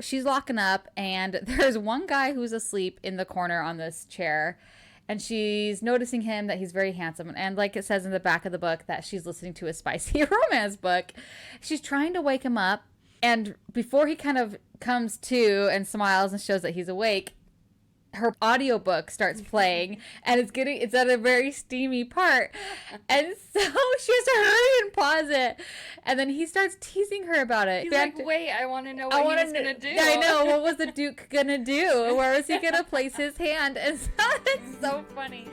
she's locking up, and there's one guy who's asleep in the corner on this chair, and she's noticing him, that he's very handsome. And like it says in the back of the book, that she's listening to a spicy romance book. She's trying to wake him up, and before he kind of comes to and smiles and shows that he's awake, her audiobook starts playing, and it's at a very steamy part, and so she has to hurry and pause it, and then he starts teasing her about it. He's like, wait, I want to know what he was gonna do. I know, what was the Duke gonna do? Where was he gonna place his hand? And so it's so funny.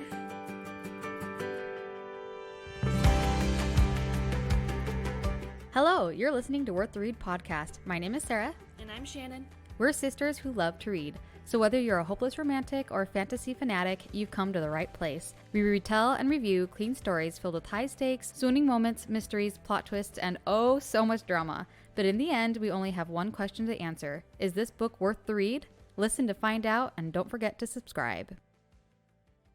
Hello, you're listening to Worth the Read podcast. My name is Sarah. And I'm Shannon. We're sisters who love to read. So whether you're a hopeless romantic or a fantasy fanatic, you've come to the right place. We retell and review clean stories filled with high stakes, swooning moments, mysteries, plot twists, and oh, so much drama. But in the end, we only have one question to answer. Is this book worth the read? Listen to find out, and don't forget to subscribe.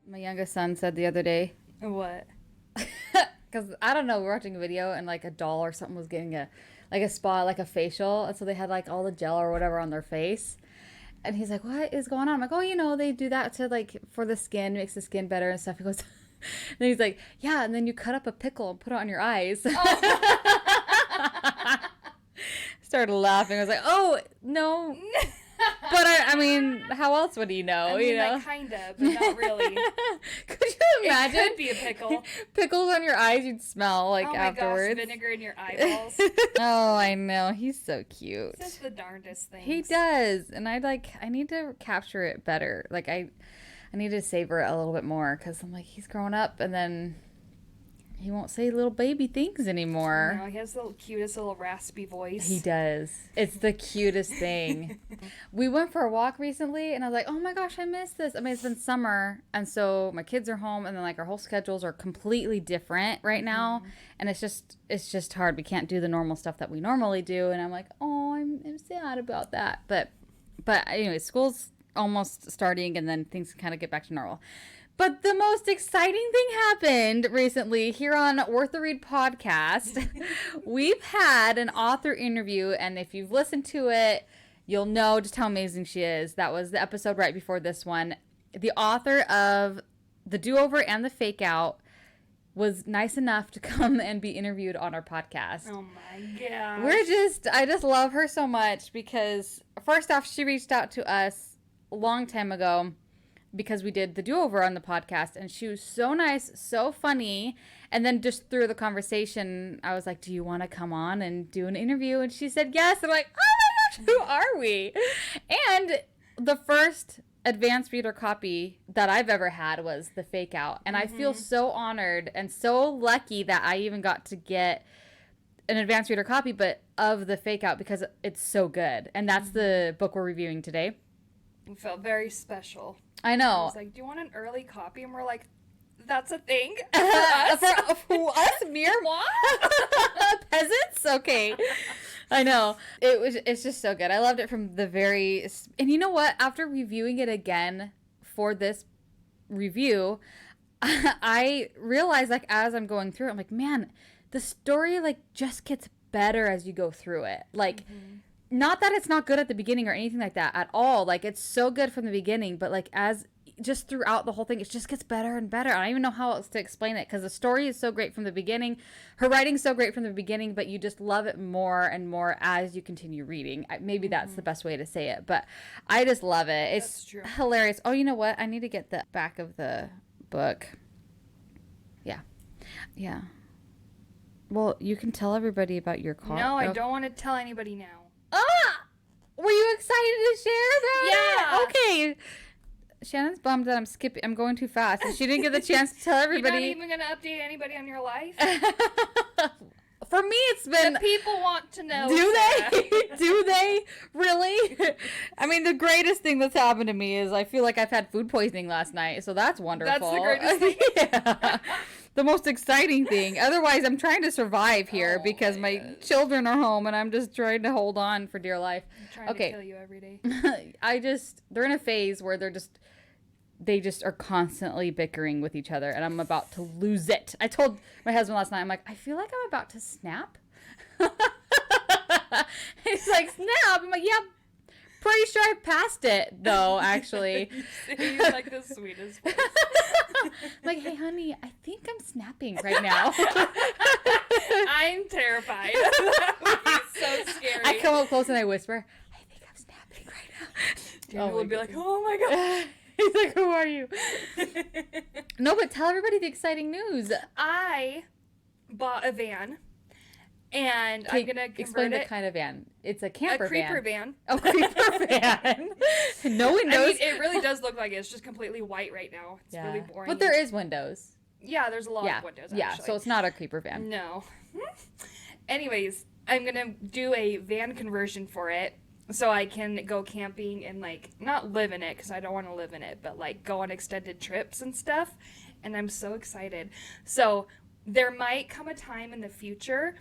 My youngest son said the other day. What? Because, I don't know, we were watching a video, and like a doll or something was getting a spa, like a facial. And so they had like all the gel or whatever on their face. And he's like, what is going on? I'm like, oh, they do that to like for the skin, makes the skin better and stuff. He goes, and he's like, yeah, and then you cut up a pickle and put it on your eyes. Oh. Started laughing. I was like, oh, no. But I mean, how else would he know? Like, kind of, but not really. Could you imagine? It could be a pickle. Pickles on your eyes, you'd smell like afterwards. Oh my gosh, vinegar in your eyeballs. Oh, I know. He's so cute. He's just the darndest thing. He does, and I need to capture it better. Like I need to savor it a little bit more, because I'm like, he's growing up, and then he won't say little baby things anymore. No, he has the cutest little raspy voice. He does. It's the cutest thing. We went for a walk recently, and I was like, oh my gosh, I miss this. I mean, it's been summer, and so my kids are home, and then like our whole schedules are completely different right now, and it's just hard. We can't do the normal stuff that we normally do, and I'm like, oh, I'm sad about that. But anyway, school's almost starting, and then things kind of get back to normal. But the most exciting thing happened recently here on Worth the Read podcast. We've had an author interview, and if you've listened to it, you'll know just how amazing she is. That was the episode right before this one. The author of The Do-Over and The Fake Out was nice enough to come and be interviewed on our podcast. Oh my gosh. I just love her so much, because first off, she reached out to us a long time ago, because we did The Do-Over on the podcast, and she was so nice, so funny. And then just through the conversation, I was like, do you want to come on and do an interview? And she said yes. I'm like, oh my gosh, who are we? And the first advanced reader copy that I've ever had was The Fake Out. And I feel so honored and so lucky that I even got to get an advanced reader copy, but of The Fake Out, because it's so good. And that's the book we're reviewing today. It felt very special. I know. I was like, do you want an early copy? And we're like, that's a thing? For us mere peasants? Okay. I know. It's just so good. I loved it from the very... And you know what? After reviewing it again for this review, I realized, like, as I'm going through it, I'm like, man, the story, like, just gets better as you go through it. Like... Not that it's not good at the beginning or anything like that at all. Like, it's so good from the beginning, but like as just throughout the whole thing, it just gets better and better. I don't even know how else to explain it, because the story is so great from the beginning. Her writing's so great from the beginning, but you just love it more and more as you continue reading. Maybe that's the best way to say it, but I just love it. It's hilarious. Oh, you know what? I need to get the back of the book. Yeah. Well, you can tell everybody about your car. No, I don't want to tell anybody now. Ah! Were you excited to share that? Yeah. Okay. Shannon's bummed that I'm going too fast, and she didn't get the chance to tell everybody. You're not even going to update anybody on your life? For me, it's been... The people want to know. Do they? Do they? Really? I mean, the greatest thing that's happened to me is I feel like I've had food poisoning last night, so that's wonderful. That's the greatest thing? Yeah. The most exciting thing. Otherwise, I'm trying to survive here because my children are home, and I'm just trying to hold on for dear life. I'm trying to kill you every day. They're in a phase where they just are constantly bickering with each other, and I'm about to lose it. I told my husband last night, I'm like, I feel like I'm about to snap. He's like, snap? I'm like, yeah, Pretty sure I passed it, though, actually. He's like the sweetest voice. Like, hey, honey, I think I'm snapping right now. I'm terrified. That would be so scary. I come up close and I whisper, I think I'm snapping right now. Daniel would be like, oh my God. He's like, who are you? No, but tell everybody the exciting news. I bought a van. And Okay, I'm going to convert explain the it. kind of van. It's a camper A creeper van. A creeper van. No windows. I mean, it really does look like it. It's just completely white right now. It's really boring. But there is windows. Yeah, there's a lot of windows, actually. Yeah, so it's not a creeper van. No. Anyways, I'm going to do a van conversion for it so I can go camping and, like, not live in it because I don't want to live in it, but, like, go on extended trips and stuff. And I'm so excited. So there might come a time in the future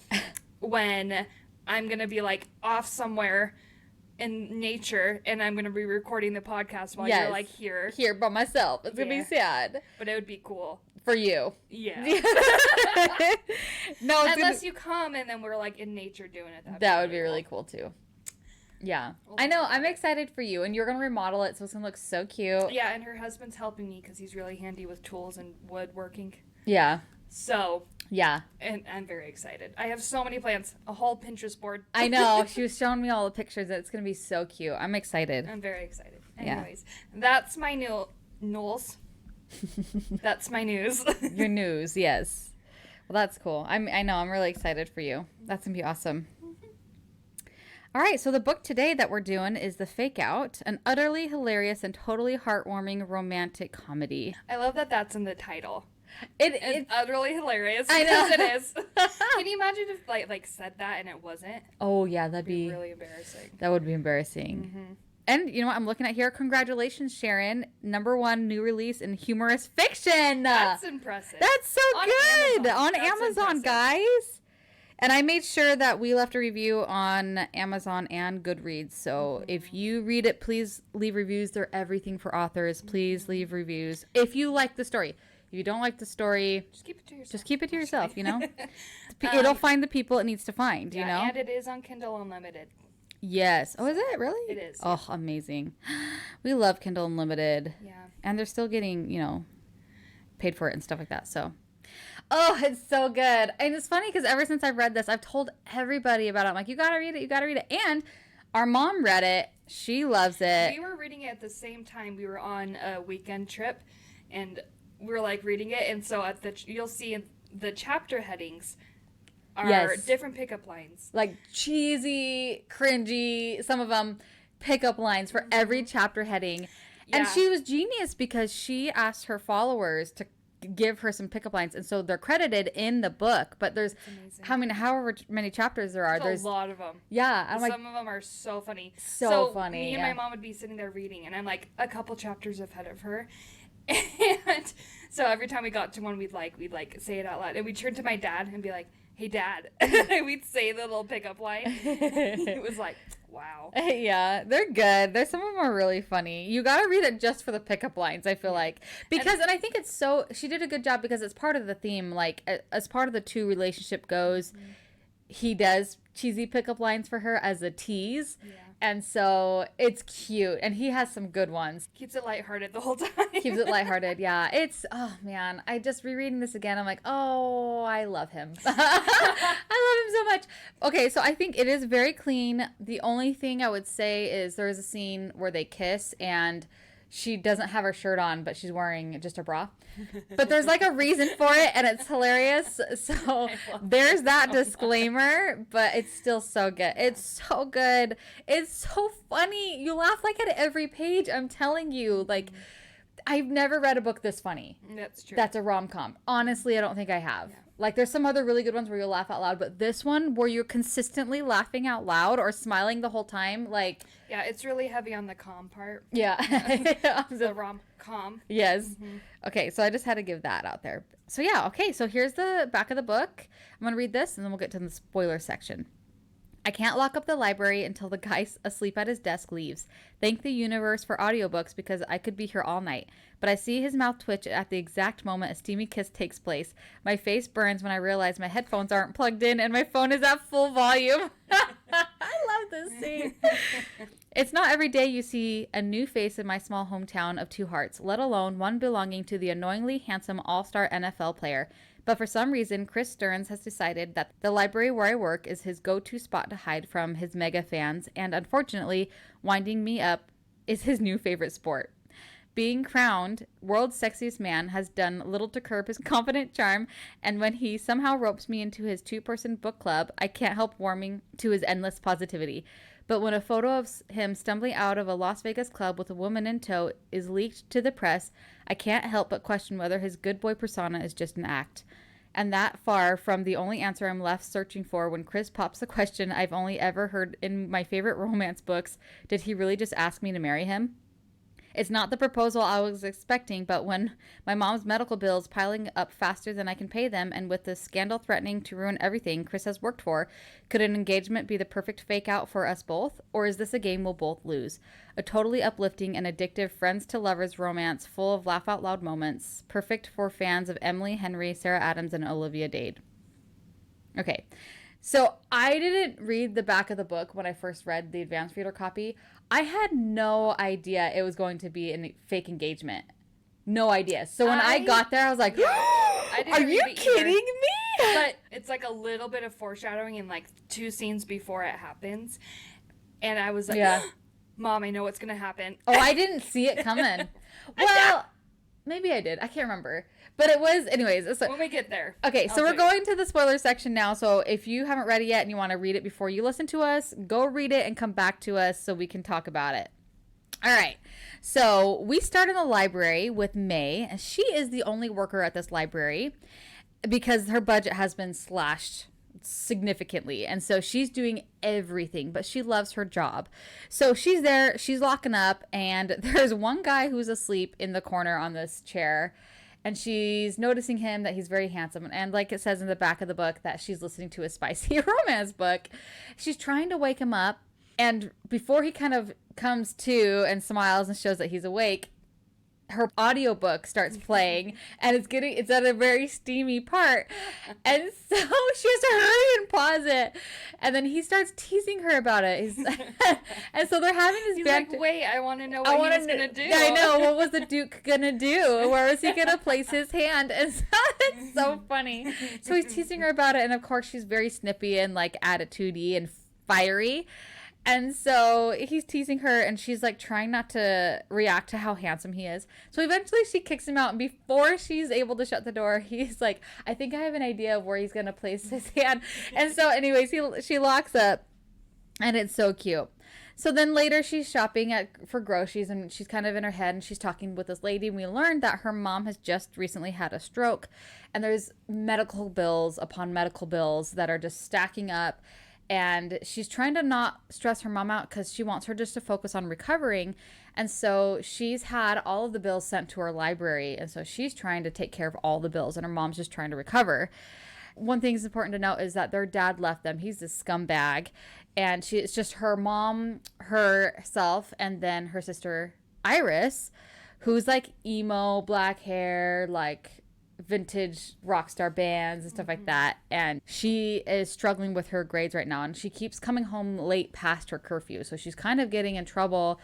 when I'm going to be, like, off somewhere in nature and I'm going to be recording the podcast while you're, like, here. Here by myself. It's going to be sad. But it would be cool. For you. Yeah. No, unless you come and then we're, like, in nature doing it. That would be really cool, too. Yeah. I know. I'm excited for you. And you're going to remodel it, so it's going to look so cute. Yeah, and her husband's helping me because he's really handy with tools and woodworking. Yeah. So... Yeah. And I'm very excited. I have so many plans. A whole Pinterest board. I know. She was showing me all the pictures. It's going to be so cute. I'm excited. I'm very excited. Anyways, that's my news. That's my news. Your news, yes. Well, that's cool. I know. I'm really excited for you. That's going to be awesome. All right. So the book today that we're doing is The Fake Out, an utterly hilarious and totally heartwarming romantic comedy. I love that that's in the title. It's utterly hilarious. I know. Because it is. Can you imagine if like said that and it wasn't? Oh yeah, that'd be really embarrassing. That would be embarrassing. Mm-hmm. And you know what I'm looking at here? Congratulations, Sharon! #1 new release in humorous fiction. That's impressive. That's so good on Amazon, impressive. guys. And I made sure that we left a review on Amazon and Goodreads. So if you read it, please leave reviews. They're everything for authors. Please leave reviews if you like the story. If you don't like the story, just keep it to yourself. Just keep it to yourself, you know? It'll find the people it needs to find, you know? And it is on Kindle Unlimited. Yes. Oh, is it? Really? It is. Oh, amazing. We love Kindle Unlimited. Yeah. And they're still getting, paid for it and stuff like that, so. Oh, it's so good. And it's funny because ever since I've read this, I've told everybody about it. I'm like, you got to read it. You got to read it. And our mom read it. She loves it. We were reading it at the same time. We were on a weekend trip, and we were like reading it, and so you'll see in the chapter headings are different pickup lines, like cheesy, cringy, some of them pickup lines for every chapter heading. And she was genius because she asked her followers to give her some pickup lines, and so they're credited in the book. But there's however many chapters there are. There's a lot of them. Yeah, I'm some of them are so funny. So funny. Me and my mom would be sitting there reading, and I'm like a couple chapters ahead of her. And so every time we got to one, we'd say it out loud, and we'd turn to my dad and be like, "Hey, Dad," and we'd say the little pickup line. It was like, wow. Yeah, they're good. Some of them are really funny. You gotta read it just for the pickup lines, I feel like, because and I think she did a good job because it's part of the theme. Like as part of the two relationship goes, he does cheesy pickup lines for her as a tease. Yeah. And so it's cute. And he has some good ones. Keeps it lighthearted the whole time. Keeps it lighthearted, yeah. Oh man. I just rereading this again. I'm like, oh, I love him. I love him so much. Okay, so I think it is very clean. The only thing I would say is there's a scene where they kiss and she doesn't have her shirt on, but she's wearing just a bra. But there's like a reason for it, and it's hilarious. So there's that disclaimer, but it's still so good. It's so good. It's so funny. You laugh like at every page. I'm telling you, like, I've never read a book this funny. That's true. That's a rom-com. Honestly, I don't think I have. Yeah. Like, there's some other really good ones where you'll laugh out loud, but this one where you're consistently laughing out loud or smiling the whole time, like... Yeah, it's really heavy on the calm part. Yeah. The rom-com. Yes. Mm-hmm. Okay, so I just had to give that out there. So yeah, okay, so here's the back of the book. I'm going to read this, and then we'll get to the spoiler section. I can't lock up the library until the guy asleep at his desk leaves. Thank the universe for audiobooks because I could be here all night. But I see his mouth twitch at the exact moment a steamy kiss takes place. My face burns when I realize my headphones aren't plugged in and my phone is at full volume. I love this scene. It's not every day you see a new face in my small hometown of two hearts, let alone one belonging to the annoyingly handsome all-star NFL player. But for some reason, Chris Stearns has decided that the library where I work is his go-to spot to hide from his mega fans, and unfortunately, winding me up is his new favorite sport. Being crowned world's sexiest man has done little to curb his confident charm, and when he somehow ropes me into his two-person book club, I can't help warming to his endless positivity. But when a photo of him stumbling out of a Las Vegas club with a woman in tow is leaked to the press, I can't help but question whether his good boy persona is just an act. And that far from the only answer I'm left searching for when Chris pops the question I've only ever heard in my favorite romance books, did he really just ask me to marry him? It's not the proposal I was expecting, but when my mom's medical bills piling up faster than I can pay them, and with the scandal threatening to ruin everything Chris has worked for, could an engagement be the perfect fake out for us both? Or is this a game we'll both lose? A totally uplifting and addictive friends to lovers romance full of laugh out loud moments, perfect for fans of Emily Henry, Sarah Adams, and Olivia Dade. Okay. So I didn't read the back of the book when I first read the advanced reader copy. I had no idea it was going to be a fake engagement. No idea. So when I got there, I was like, are you kidding me? But it's like a little bit of foreshadowing in like 2 scenes before it happens. And I was like, Mom, I know what's going to happen. Oh, I didn't see it coming. Well, maybe I did. I can't remember. But it was, anyways. When we get there. Okay, so we're going to the spoiler section now. So if you haven't read it yet and you want to read it before you listen to us, go read it and come back to us so we can talk about it. All right. So we start in the library with May. And she is the only worker at this library because her budget has been slashed significantly, and so she's doing everything, but she loves her job. So she's there, she's locking up, and there's one guy who's asleep in the corner on this chair, and she's noticing him, that he's very handsome, and like it says in the back of the book that she's listening to a spicy romance book. She's trying to wake him up, and before he kind of comes to and smiles and shows that he's awake, her audiobook starts playing, and it's at a very steamy part, and so she has to hurry and pause it, and then he starts teasing her about it. And so they're having this like, wait, I want to know what he was gonna do. I know, what was the Duke gonna do? Where was he gonna place his hand? And so it's so funny. So he's teasing her about it, and of course she's very snippy and like attitudey and fiery. And so he's teasing her, and she's like trying not to react to how handsome he is. So eventually she kicks him out, and before she's able to shut the door, he's like, I think I have an idea of where he's going to place his hand. And so anyways, she locks up, and it's so cute. So then later she's shopping for groceries, and she's kind of in her head, and she's talking with this lady, and we learned that her mom has just recently had a stroke, and there's medical bills upon medical bills that are just stacking up. And she's trying to not stress her mom out because she wants her just to focus on recovering. And so she's had all of the bills sent to her library. And so she's trying to take care of all the bills, and her mom's just trying to recover. One thing is important to note is that their dad left them. He's a scumbag. And it's just her mom, herself, and then her sister Iris, who's like emo, black hair, like vintage rock star bands and stuff like that, and she is struggling with her grades right now, and she keeps coming home late past her curfew, so she's kind of getting in trouble.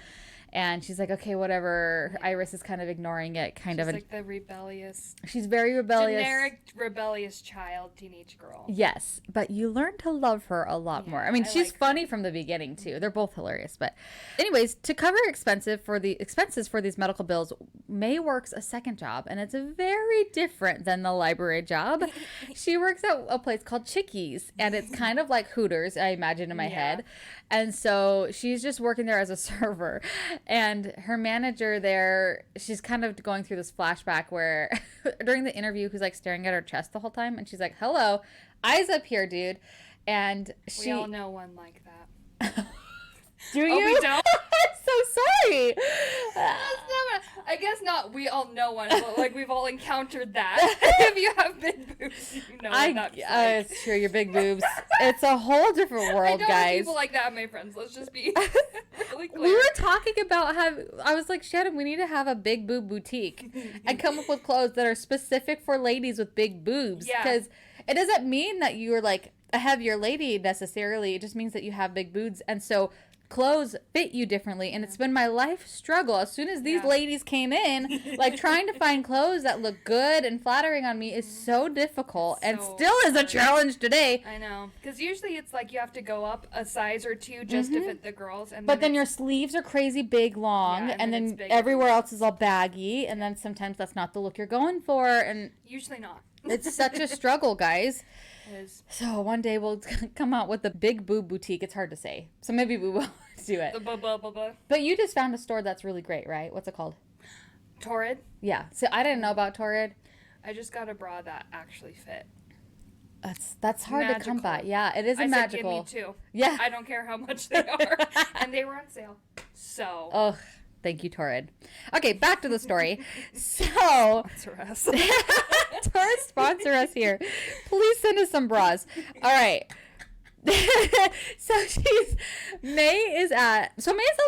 And she's like, okay, whatever. Iris is kind of ignoring it, she's like the rebellious. She's very rebellious. Generic rebellious child, teenage girl. Yes, but you learn to love her a lot more. I mean, she's like funny from the beginning too. They're both hilarious. But anyways, to cover expenses for these medical bills, May works a second job, and it's very different than the library job. She works at a place called Chickies, and it's kind of like Hooters, I imagine, in my head. And so she's just working there as a server. And her manager there, she's kind of going through this flashback where during the interview, he's like staring at her chest the whole time. And she's like, hello, eyes up here, dude. And we all know one like that. Do you? Oh, we don't? I'm so sorry. I guess not. We Oh, no one. But, like, we've all encountered that. If you have big boobs, you know what that's like. It's true, your big boobs. It's a whole different world, I don't guys. have people like that, my friends. Let's just be really clear. We were talking about I was like, Sharon, we need to have a big boob boutique and come up with clothes that are specific for ladies with big boobs. Yeah. Because it doesn't mean that you're like a heavier lady necessarily. It just means that you have big boobs. And so clothes fit you differently, and it's been my life struggle. As soon as these ladies came in, like trying to find clothes that look good and flattering on me is so difficult, and still is a challenge today. I know, because usually it's like you have to go up a size or two just to fit the girls, and but then your sleeves are crazy big, long, and then everywhere else is all baggy, and then sometimes that's not the look you're going for, and usually not. It's such a struggle, guys. It is. So one day we'll come out with the big boob boutique. It's hard to say. So maybe we will do it. But you just found a store that's really great, right? What's it called? Torrid. Yeah. So I didn't know about Torrid. I just got a bra that actually fit. That's hard to come by. Yeah, it is magical. I said, give me 2. Yeah. I don't care how much they are. And they were on sale. So. Oh, thank you, Torrid. Okay, back to the story. So. Sponsor us. Torrid, sponsor us here. Please send us some bras. All right. So May's a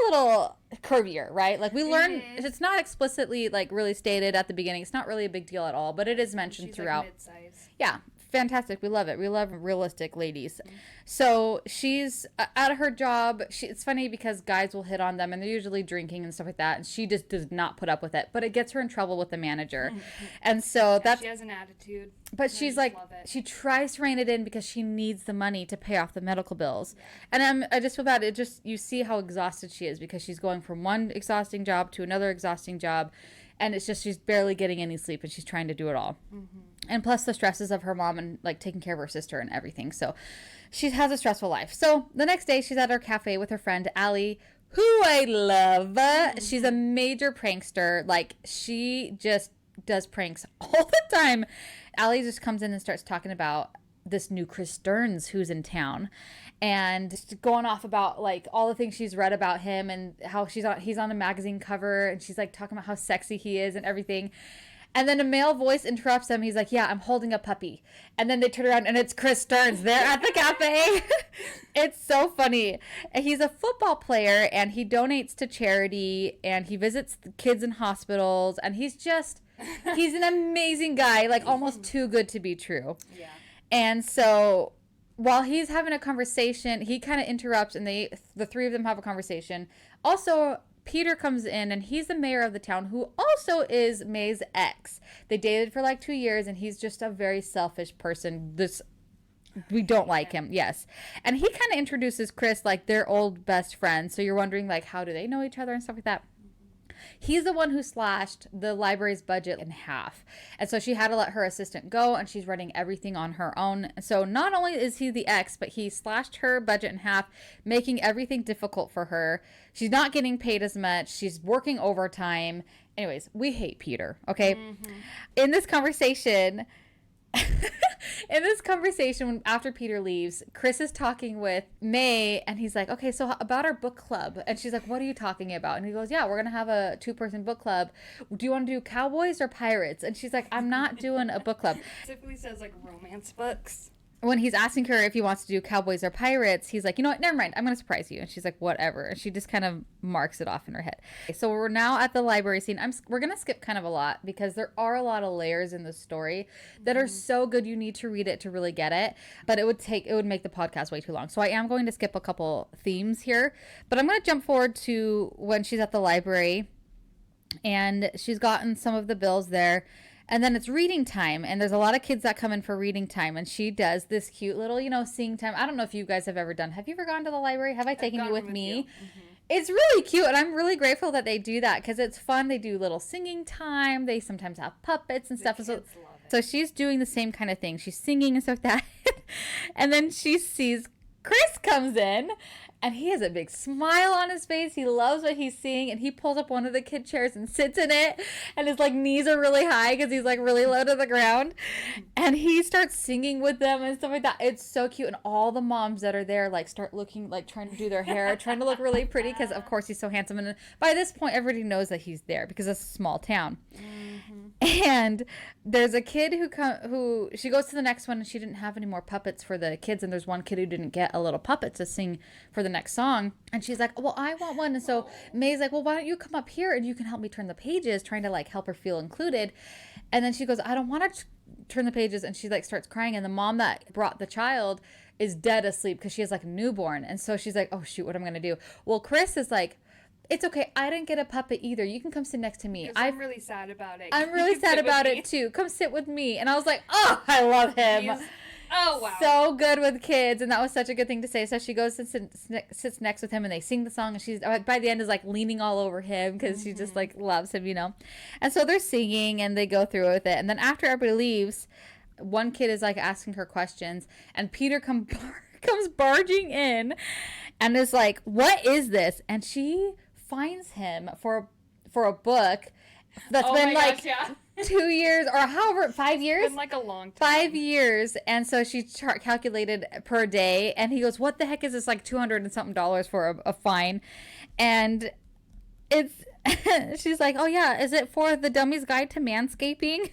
little curvier, right? Like we learned, it's not explicitly like really stated at the beginning. It's not really a big deal at all, but it is mentioned throughout. Like mid-size. Yeah. Fantastic. We love it. We love realistic ladies. So she's at her job. It's funny because guys will hit on them and they're usually drinking and stuff like that. And she just does not put up with it. But it gets her in trouble with the manager. And so she has an attitude. But she's like, she tries to rein it in because she needs the money to pay off the medical bills. And I just feel bad. You see how exhausted she is because she's going from one exhausting job to another exhausting job. And it's just, she's barely getting any sleep and she's trying to do it all. And plus the stresses of her mom and like taking care of her sister and everything. So she has a stressful life. So the next day she's at her cafe with her friend Allie, who I love. She's a major prankster. Like she just does pranks all the time. Allie just comes in and starts talking about this new Chris Stearns who's in town and just going off about like all the things she's read about him and how he's on a magazine cover and she's like talking about how sexy he is and everything. And then a male voice interrupts them. He's like, yeah, I'm holding a puppy. And then they turn around and it's Chris Stearns there at the cafe. It's so funny. He's a football player and he donates to charity and he visits kids in hospitals and he's an amazing guy, like almost too good to be true. Yeah. And so while he's having a conversation, he kind of interrupts and the three of them have a conversation. Also, Peter comes in and he's the mayor of the town who also is May's ex. They dated for like 2 years and he's just a very selfish person. We don't like him. Yes. And he kind of introduces Chris like their old best friend. So you're wondering like, how do they know each other and stuff like that? He's the one who slashed the library's budget in half. And so she had to let her assistant go and she's running everything on her own. So not only is he the ex, but he slashed her budget in half, making everything difficult for her. She's not getting paid as much. She's working overtime. Anyways, we hate Peter, okay? In this conversation... after Peter leaves, Chris is talking with May and he's like, okay, so about our book club. And she's like, what are you talking about? And he goes, yeah, we're going to have a 2-person book club. Do you want to do cowboys or pirates? And she's like, I'm not doing a book club. Typically says like romance books. When he's asking her if he wants to do cowboys or pirates, he's like, you know what, never mind, I'm going to surprise you. And she's like, whatever. And she just kind of marks it off in her head. So we're now at the library scene. We're going to skip kind of a lot because there are a lot of layers in the story that are so good you need to read it to really get it. But it would make the podcast way too long. So I am going to skip a couple themes here. But I'm going to jump forward to when she's at the library and she's gotten some of the bills there. And then it's reading time, and there's a lot of kids that come in for reading time, and she does this cute little, sing time. I don't know if you guys have ever done. Have you ever gone to the library? Have I taken you with me? It's really cute, and I'm really grateful that they do that because it's fun. They do little singing time. They sometimes have puppets and stuff. So she's doing the same kind of thing. She's singing and stuff like that. And then she sees Chris comes in. And he has a big smile on his face. He loves what he's seeing. And he pulls up one of the kid chairs and sits in it. And his knees are really high because he's really low to the ground. And he starts singing with them and stuff like that. It's so cute. And all the moms that are there start looking trying to do their hair, trying to look really pretty because of course he's so handsome. And by this point everybody knows that he's there because it's a small town. And there's a kid who she goes to the next one and she didn't have any more puppets for the kids. And there's one kid who didn't get a little puppet to sing for the next song. And she's like, well, I want one. And so May's like, well, why don't you come up here and you can help me turn the pages, trying to like help her feel included. And then she goes, I don't want to turn the pages. And she like starts crying. And the mom that brought the child is dead asleep because she has like a newborn. And so she's like, oh shoot, what am I going to do? Well, Chris is like, it's okay. I didn't get a puppet either. You can come sit next to me. I'm really sad about it. I'm really sad about it too. Come sit with me. And I was like, oh, I love him. Oh, wow. So good with kids. And that was such a good thing to say. So she goes and sits next with him and they sing the song. And she's, by the end, is like leaning all over him because she just like loves him, you know. And so they're singing and they go through with it. And then after everybody leaves, one kid is like asking her questions. And Peter comes barging in and is like, what is this? And she finds him for a book that's been like 2 years or however 5 years. It's been like a long time. 5 years. And so she calculated per day. And he goes, what the heck is this, like $200 and something for a fine? And it's she's like, oh yeah, is it for the Dummy's Guide to Manscaping?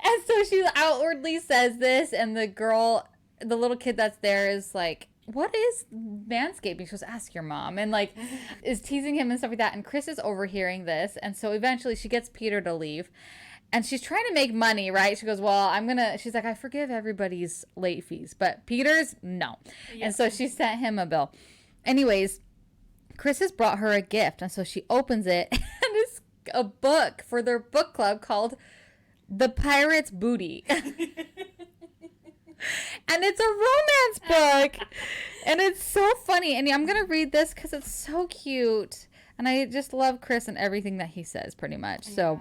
And so she outwardly says this, and the little kid that's there is like, what is manscaping? She goes, ask your mom. And like is teasing him and stuff like that. And Chris is overhearing this. And so eventually she gets Peter to leave. And she's trying to make money, right? She goes, well, she's like, I forgive everybody's late fees. But Peter's, no. Yeah. And so she sent him a bill. Anyways, Chris has brought her a gift. And so she opens it. And it's a book for their book club called The Pirate's Booty. And it's a romance book. And it's so funny. And I'm going to read this because it's so cute. And I just love Chris and everything that he says, pretty much. So,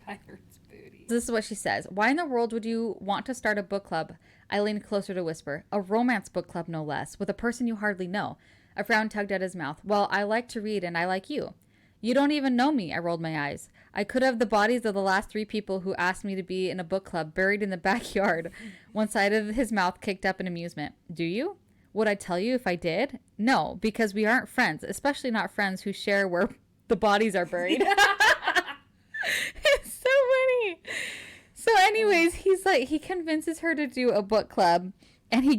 Pirate's Booty. This is what she says. Why in the world would you want to start a book club? I leaned closer to whisper. A romance book club, no less, with a person you hardly know. A frown tugged at his mouth. Well, I like to read and I like you. You don't even know me, I rolled my eyes. I could have the bodies of the last 3 people who asked me to be in a book club buried in the backyard. One side of his mouth kicked up in amusement. Do you? Would I tell you if I did? No, because we aren't friends, especially not friends who share where the bodies are buried. It's so funny. So anyways, he convinces her to do a book club, and he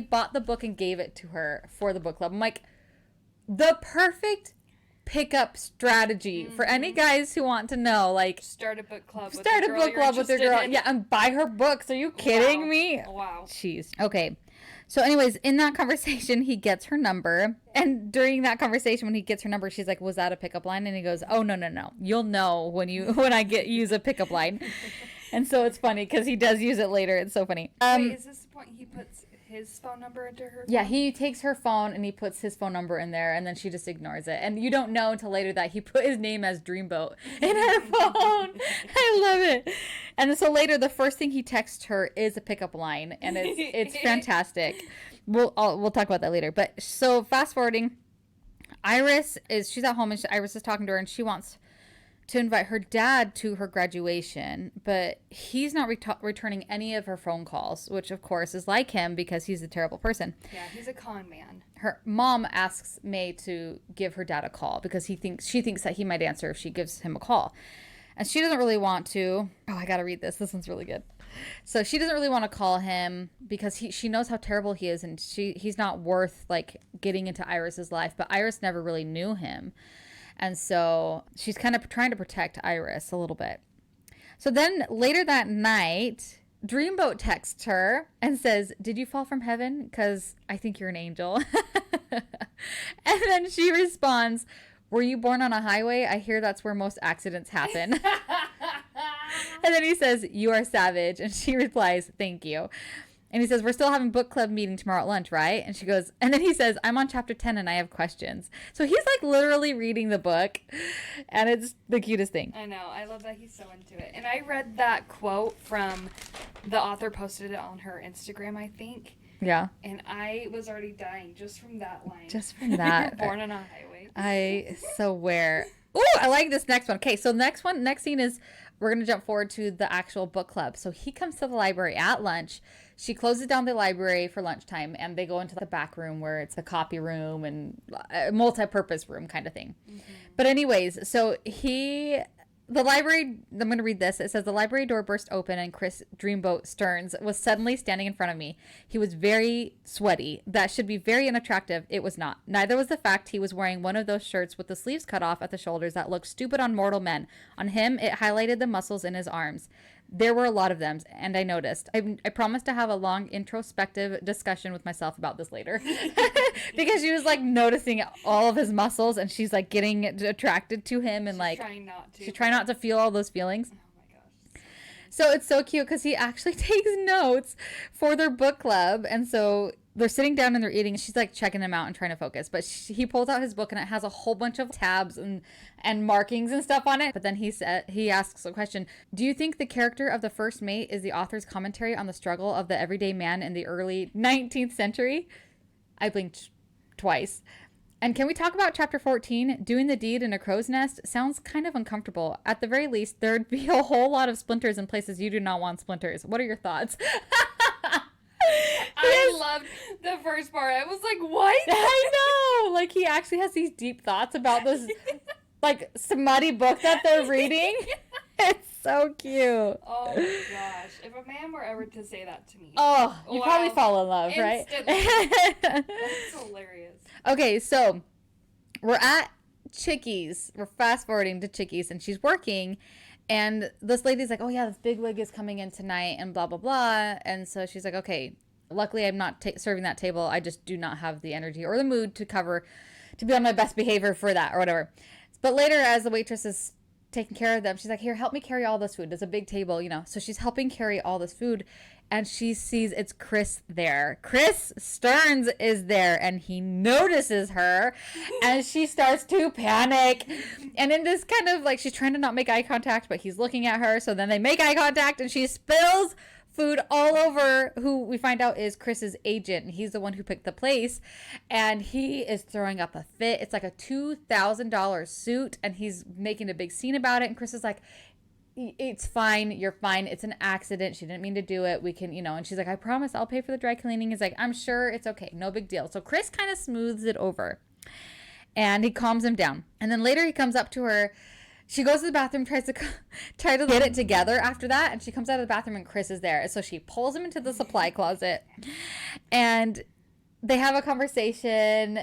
bought the book and gave it to her for the book club. I'm like, the perfect pickup strategy for any guys who want to know, like, start a book club with your girl. Yeah, and buy her books. Are you kidding me? Wow. Jeez. Okay. So anyways, in that conversation, he gets her number. And during that conversation, when he gets her number, she's like, was that a pickup line? And he goes, oh, no. You'll know when I use a pickup line. And so it's funny because he does use it later. It's so funny. Wait, is this the point he puts his phone number into her phone? Yeah, he takes her phone and he puts his phone number in there, and then she just ignores it. And you don't know until later that he put his name as Dreamboat in her phone. I love it. And so later, the first thing he texts her is a pickup line, and it's fantastic. We'll talk about that later. But so fast forwarding, she's at home and Iris is talking to her, and she wants to invite her dad to her graduation, but he's not returning any of her phone calls, which of course is like him because he's a terrible person. Yeah, he's a con man. Her mom asks May to give her dad a call because she thinks that he might answer if she gives him a call. And she doesn't really want to. Oh, I gotta read this. This one's really good. So she doesn't really want to call him because she knows how terrible he is, and he's not worth like getting into Iris's life. But Iris never really knew him. And so she's kind of trying to protect Iris a little bit. So then later that night, Dreamboat texts her and says, did you fall from heaven? Because I think you're an angel. And then she responds, were you born on a highway? I hear that's where most accidents happen. And then he says, you are savage. And she replies, thank you. And he says, we're still having book club meeting tomorrow at lunch, right? And she goes, and then he says, I'm on chapter 10 and I have questions. So he's like literally reading the book, and it's the cutest thing. I know. I love that he's so into it. And I read that quote from the author, posted it on her Instagram, I think. Yeah. And I was already dying just from that line. Just from that. You're born on a highway. I swear. Ooh, I like this next one. Okay, so next scene is we're going to jump forward to the actual book club. So he comes to the library at lunch. She closes down the library for lunchtime, and they go into the back room where it's a copy room and a multi-purpose room kind of thing. Mm-hmm. But anyways, so he The library, I'm going to read this. It says, the library door burst open and Chris Dreamboat Stearns was suddenly standing in front of me. He was very sweaty. That should be very unattractive. It was not. Neither was the fact he was wearing one of those shirts with the sleeves cut off at the shoulders that looked stupid on mortal men. On him, it highlighted the muscles in his arms. There were a lot of them, and I noticed. I promised to have a long introspective discussion with myself about this later. Because she was like noticing all of his muscles, and she's like getting attracted to him, and like she's trying not to feel all those feelings. Oh my gosh. So it's so cute because he actually takes notes for their book club, and so they're sitting down and they're eating, and she's like checking them out and trying to focus. But he pulls out his book and it has a whole bunch of tabs and markings and stuff on it. But then he asks a question: do you think the character of the first mate is the author's commentary on the struggle of the everyday man in the early 19th century? I blinked twice. And can we talk about chapter 14? Doing the deed in a crow's nest sounds kind of uncomfortable. At the very least, there'd be a whole lot of splinters in places you do not want splinters. What are your thoughts? I loved the first part. I was like, what? I know. Like, he actually has these deep thoughts about this, like, smutty book that they're reading. It's so cute. Oh, my gosh. If a man were ever to say that to me. Oh, you'd probably fall in love, right? That's hilarious. Okay, so we're at Chickies. We're fast forwarding to Chickies, and she's working. And this lady's like, oh, yeah, this big wig is coming in tonight and blah, blah, blah. And so she's like, okay, luckily I'm not serving that table. I just do not have the energy or the mood to be on my best behavior for that or whatever. But later, as the waitress is taking care of them, she's like, here, help me carry all this food. There's a big table, you know. So she's helping carry all this food. And she sees it's Chris there. Chris Stearns is there, and he notices her, and she starts to panic. And in this kind of, like, she's trying to not make eye contact, but he's looking at her, so then they make eye contact, and she spills food all over who we find out is Chris's agent, and he's the one who picked the place, and he is throwing up a fit. It's like a $2,000 suit, and he's making a big scene about it, and Chris is like, it's fine, you're fine, it's an accident, she didn't mean to do it, we can, you know. And she's like, I promise I'll pay for the dry cleaning. He's like, I'm sure it's okay, no big deal. So Chris kind of smooths it over and he calms him down. And then later he comes up to her, she goes to the bathroom, try to get it together after that, and she comes out of the bathroom and Chris is there. So she pulls him into the supply closet and they have a conversation.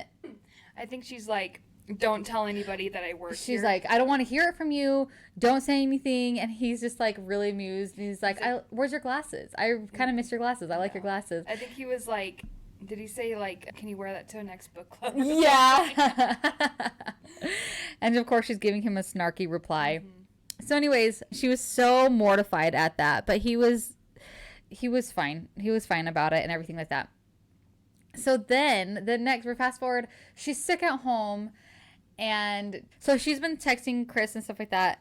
I think she's like, don't tell anybody that I work here. She's like, I don't want to hear it from you. Don't say anything. And he's just like really amused. And he's like, where's your glasses? I kind of miss your glasses. I like your glasses. I think he was like, did he say like, can you wear that to a next book club? Yeah. And of course she's giving him a snarky reply. Mm-hmm. So anyways, she was so mortified at that. But he was fine. He was fine about it and everything like that. So then we're fast forward. She's sick at home. And so she's been texting Chris and stuff like that.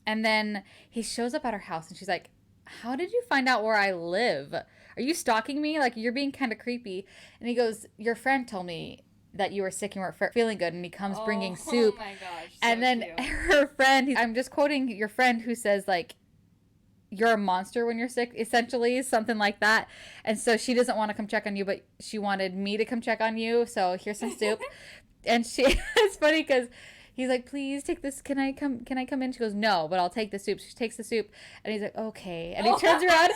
And then he shows up at her house and she's like, how did you find out where I live? Are you stalking me? Like, you're being kind of creepy. And he goes, your friend told me that you were sick and weren't feeling good. And he comes bringing soup. Oh my gosh. And then her friend, I'm just quoting your friend who says like, you're a monster when you're sick, essentially, something like that. And so she doesn't want to come check on you, but she wanted me to come check on you. So here's some soup. And it's funny because he's like, please take this. Can I come in? She goes, no, but I'll take the soup. She takes the soup and he's like, okay. And he turns around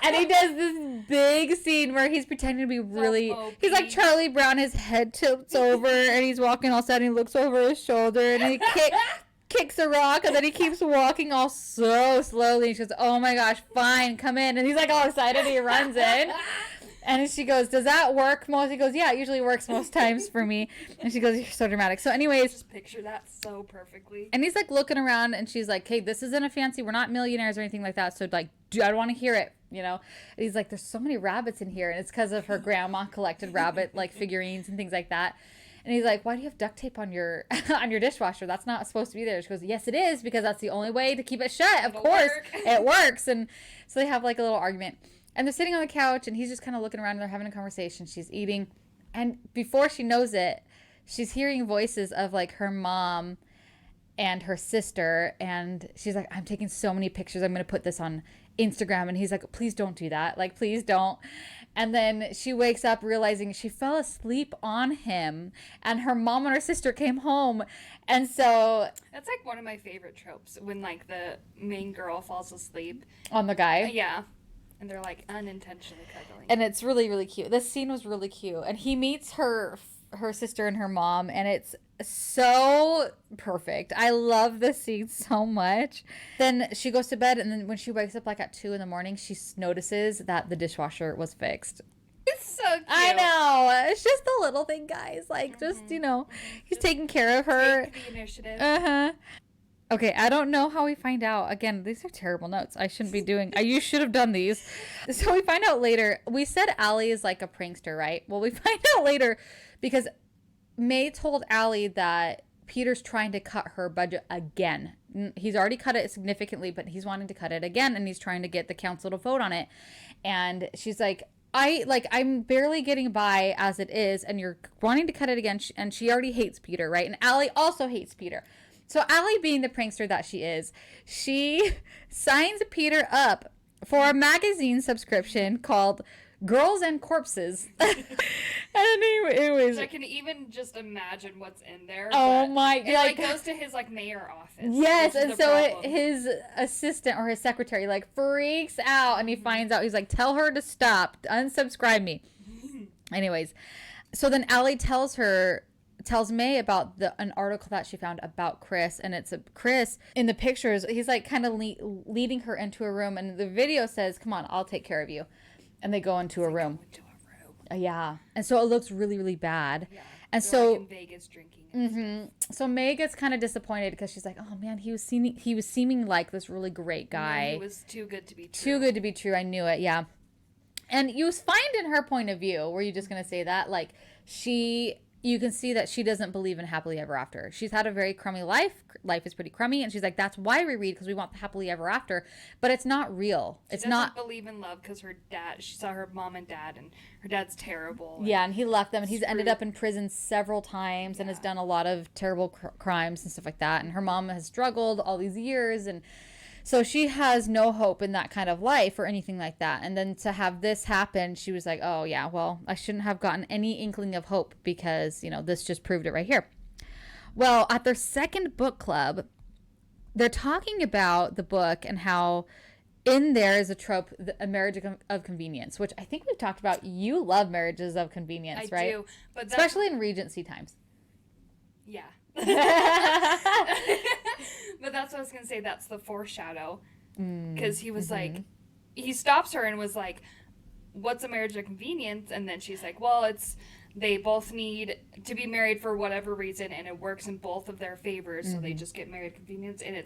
and he does this big scene where he's pretending to be really, he's like Charlie Brown. His head tilts over and he's walking all sad and he looks over his shoulder and he kicks a rock and then he keeps walking all so slowly. And she goes, oh my gosh, fine, come in. And he's like all excited. He runs in. And she goes, does that work most? He goes, yeah, it usually works most times for me. And she goes, you're so dramatic. So anyways. Just picture that so perfectly. And he's like looking around and she's like, hey, this isn't a fancy, we're not millionaires or anything like that. So like, I don't want to hear it, you know. And he's like, there's so many rabbits in here. And it's because of her grandma collected rabbit like figurines and things like that. And he's like, why do you have duct tape on your dishwasher? That's not supposed to be there. She goes, yes, it is, because that's the only way to keep it shut. Of course, it works. And so they have like a little argument. And they're sitting on the couch, and he's just kind of looking around, and they're having a conversation. She's eating. And before she knows it, she's hearing voices of, like, her mom and her sister. And she's like, I'm taking so many pictures. I'm going to put this on Instagram. And he's like, please don't do that. Like, please don't. And then she wakes up realizing she fell asleep on him, and her mom and her sister came home. And so That's like one of my favorite tropes, when like the main girl falls asleep. on the guy. Yeah. And they're like unintentionally cuddling. And it's really, really cute. This scene was really cute. And he meets her sister and her mom, and it's so perfect. I love this scene so much. Then she goes to bed, and then when she wakes up like at 2 a.m, she notices that the dishwasher was fixed. It's so cute. I know. It's just a little thing, guys. Like, just, he's taking care of her. Take the initiative. Uh-huh. Okay, I don't know how we find out. Again, these are terrible notes. I shouldn't be doing. You should have done these. So we find out later. We said Allie is like a prankster, right? Well, we find out later because May told Allie that Peter's trying to cut her budget again. He's already cut it significantly, but he's wanting to cut it again, and he's trying to get the council to vote on it. And she's like, I'm barely getting by as it is, and you're wanting to cut it again. And she already hates Peter, right? And Allie also hates Peter. So Allie, being the prankster that she is, she signs Peter up for a magazine subscription called Girls and Corpses. And anyways, I can even just imagine what's in there. Oh my! It like goes to his like mayor office. Yes, and so his assistant or his secretary like freaks out, and he finds out. He's like, "Tell her to stop, unsubscribe me." Anyways, so then Allie tells May about an article that she found about Chris, and it's Chris in the pictures. He's like kind of leading her into a room, and the video says, "Come on, I'll take care of you," and they go into a room. Yeah, and so it looks really, really bad. Yeah. And so like in Vegas drinking. So May gets kind of disappointed because she's like, "Oh man, he was seeming like this really great guy. He was too good to be true. Too good to be true. I knew it. Yeah." And you find in her point of view, were you just gonna say that, like you can see that she doesn't believe in happily ever after. She's had a very crummy life. Life is pretty crummy. And she's like, that's why we read, because we want the happily ever after. But it's not real. She doesn't believe in love because she saw her mom and dad, and her dad's terrible. Yeah, and he left them, and he's ended up in prison several times and has done a lot of terrible crimes and stuff like that. And her mom has struggled all these years, and so she has no hope in that kind of life or anything like that. And then to have this happen, she was like, oh, yeah, well, I shouldn't have gotten any inkling of hope because, this just proved it right here. Well, at their second book club, they're talking about the book and how in there is a trope, a marriage of convenience, which I think we've talked about. You love marriages of convenience, right? I do. But especially in Regency times. Yeah. But that's what I was going to say. That's the foreshadow. Because he was like, he stops her and was like, what's a marriage of convenience? And then she's like, well, they both need to be married for whatever reason, and it works in both of their favors. So they just get married convenience, and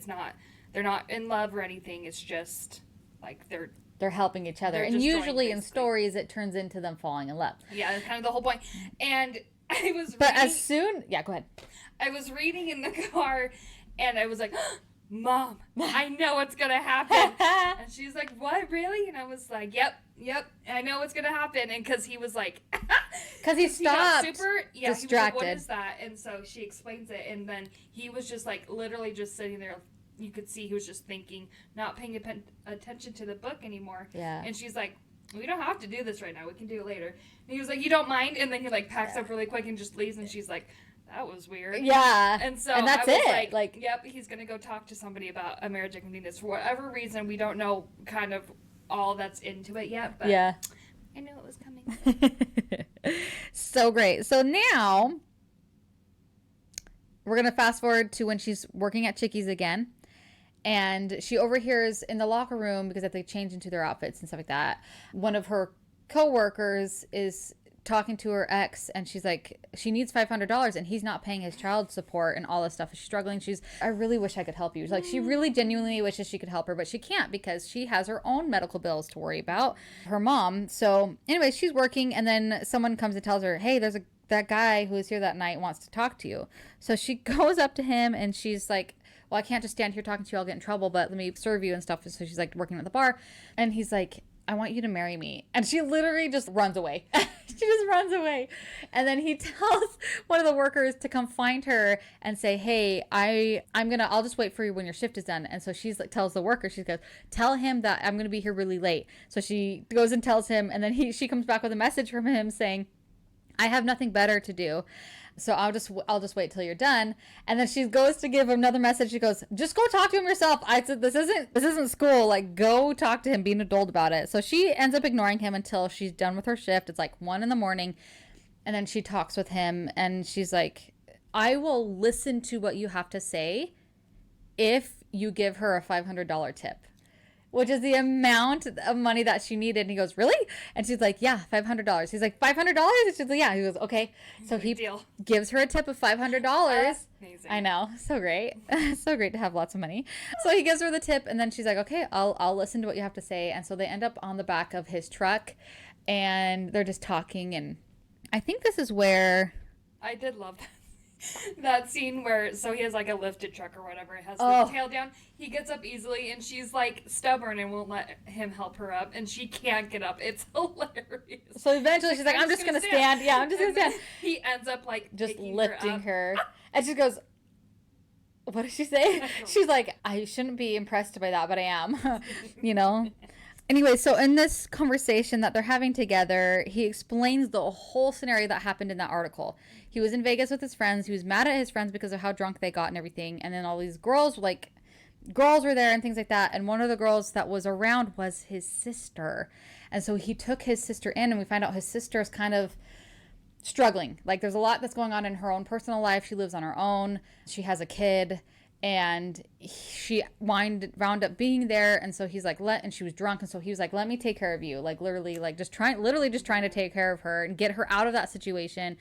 they're not in love or anything. It's just like they're helping each other. And usually in stories, it turns into them falling in love. Yeah, that's kind of the whole point. And I was But yeah, go ahead. I was reading in the car, and I was like, Mom, I know what's going to happen. And she's like, what, really? And I was like, yep, I know what's going to happen. And because he was like, because he stopped distracted. He was like, what is that? And so she explains it, and then he was just like literally just sitting there. You could see he was just thinking, not paying attention to the book anymore. Yeah. And she's like, we don't have to do this right now. We can do it later. And he was like, you don't mind? And then he like packs up really quick and just leaves, and she's like, that was weird. Yeah. And so that's I was it. Like, yep, he's going to go talk to somebody about a marriage of convenience. For whatever reason, we don't know kind of all that's into it yet, but yeah. I knew it was coming. So great. So now we're going to fast forward to when she's working at Chickies again. And she overhears in the locker room, because they change into their outfits and stuff like that, one of her coworkers is talking to her ex, and she's like, she needs $500 and he's not paying his child support and all this stuff. She's struggling. I really wish I could help you. Like, she really genuinely wishes she could help her, but she can't because she has her own medical bills to worry about, her mom. So anyway, she's working, and then someone comes and tells her, hey, that guy who was here that night wants to talk to you. So she goes up to him, and she's like, well, I can't just stand here talking to you. I'll get in trouble, but let me serve you and stuff. So she's like working at the bar, and he's like, I want you to marry me. And she literally just runs away. She just runs away. And then he tells one of the workers to come find her and say, hey, I'll just wait for you when your shift is done. And so she's like, tells the worker, she goes, tell him that I'm going to be here really late. So she goes and tells him, and then she comes back with a message from him saying, I have nothing better to do. So I'll just wait till you're done. And then she goes to give another message. She goes, just go talk to him yourself. I said, this isn't school. Like, go talk to him, be an adult about it. So she ends up ignoring him until she's done with her shift. It's like 1 a.m. And then she talks with him and she's like, I will listen to what you have to say if you give her a $500 tip, which is the amount of money that she needed. And he goes, really? And she's like, yeah, $500. He's like, $500? And she's like, yeah. He goes, okay. So he gives her a tip of $500. Amazing. I know. So great. So great to have lots of money. So he gives her the tip, and then she's like, okay, I'll listen to what you have to say. And so they end up on the back of his truck, and they're just talking. And I think this is where... I did love that scene where, so he has like a lifted truck or whatever, it has the tail down, he gets up easily and she's like stubborn and won't let him help her up, and she can't get up. It's hilarious. So eventually she's like, I'm just gonna stand. Yeah, I'm just gonna stand. He ends up like just lifting her and she goes, what did she say? She's like, I shouldn't be impressed by that, but I am. You know. Anyway, so in this conversation that they're having together, he explains the whole scenario that happened in that article. He was in Vegas with his friends. He was mad at his friends because of how drunk they got and everything. And then all these girls were there and things like that. And one of the girls that was around was his sister. And so he took his sister in, and we find out his sister's kind of struggling. Like, there's a lot that's going on in her own personal life. She lives on her own. She has a kid. And she wound up being there, and so he's like, and she was drunk, and so he was like, let me take care of you, like literally just trying to take care of her and get her out of that situation.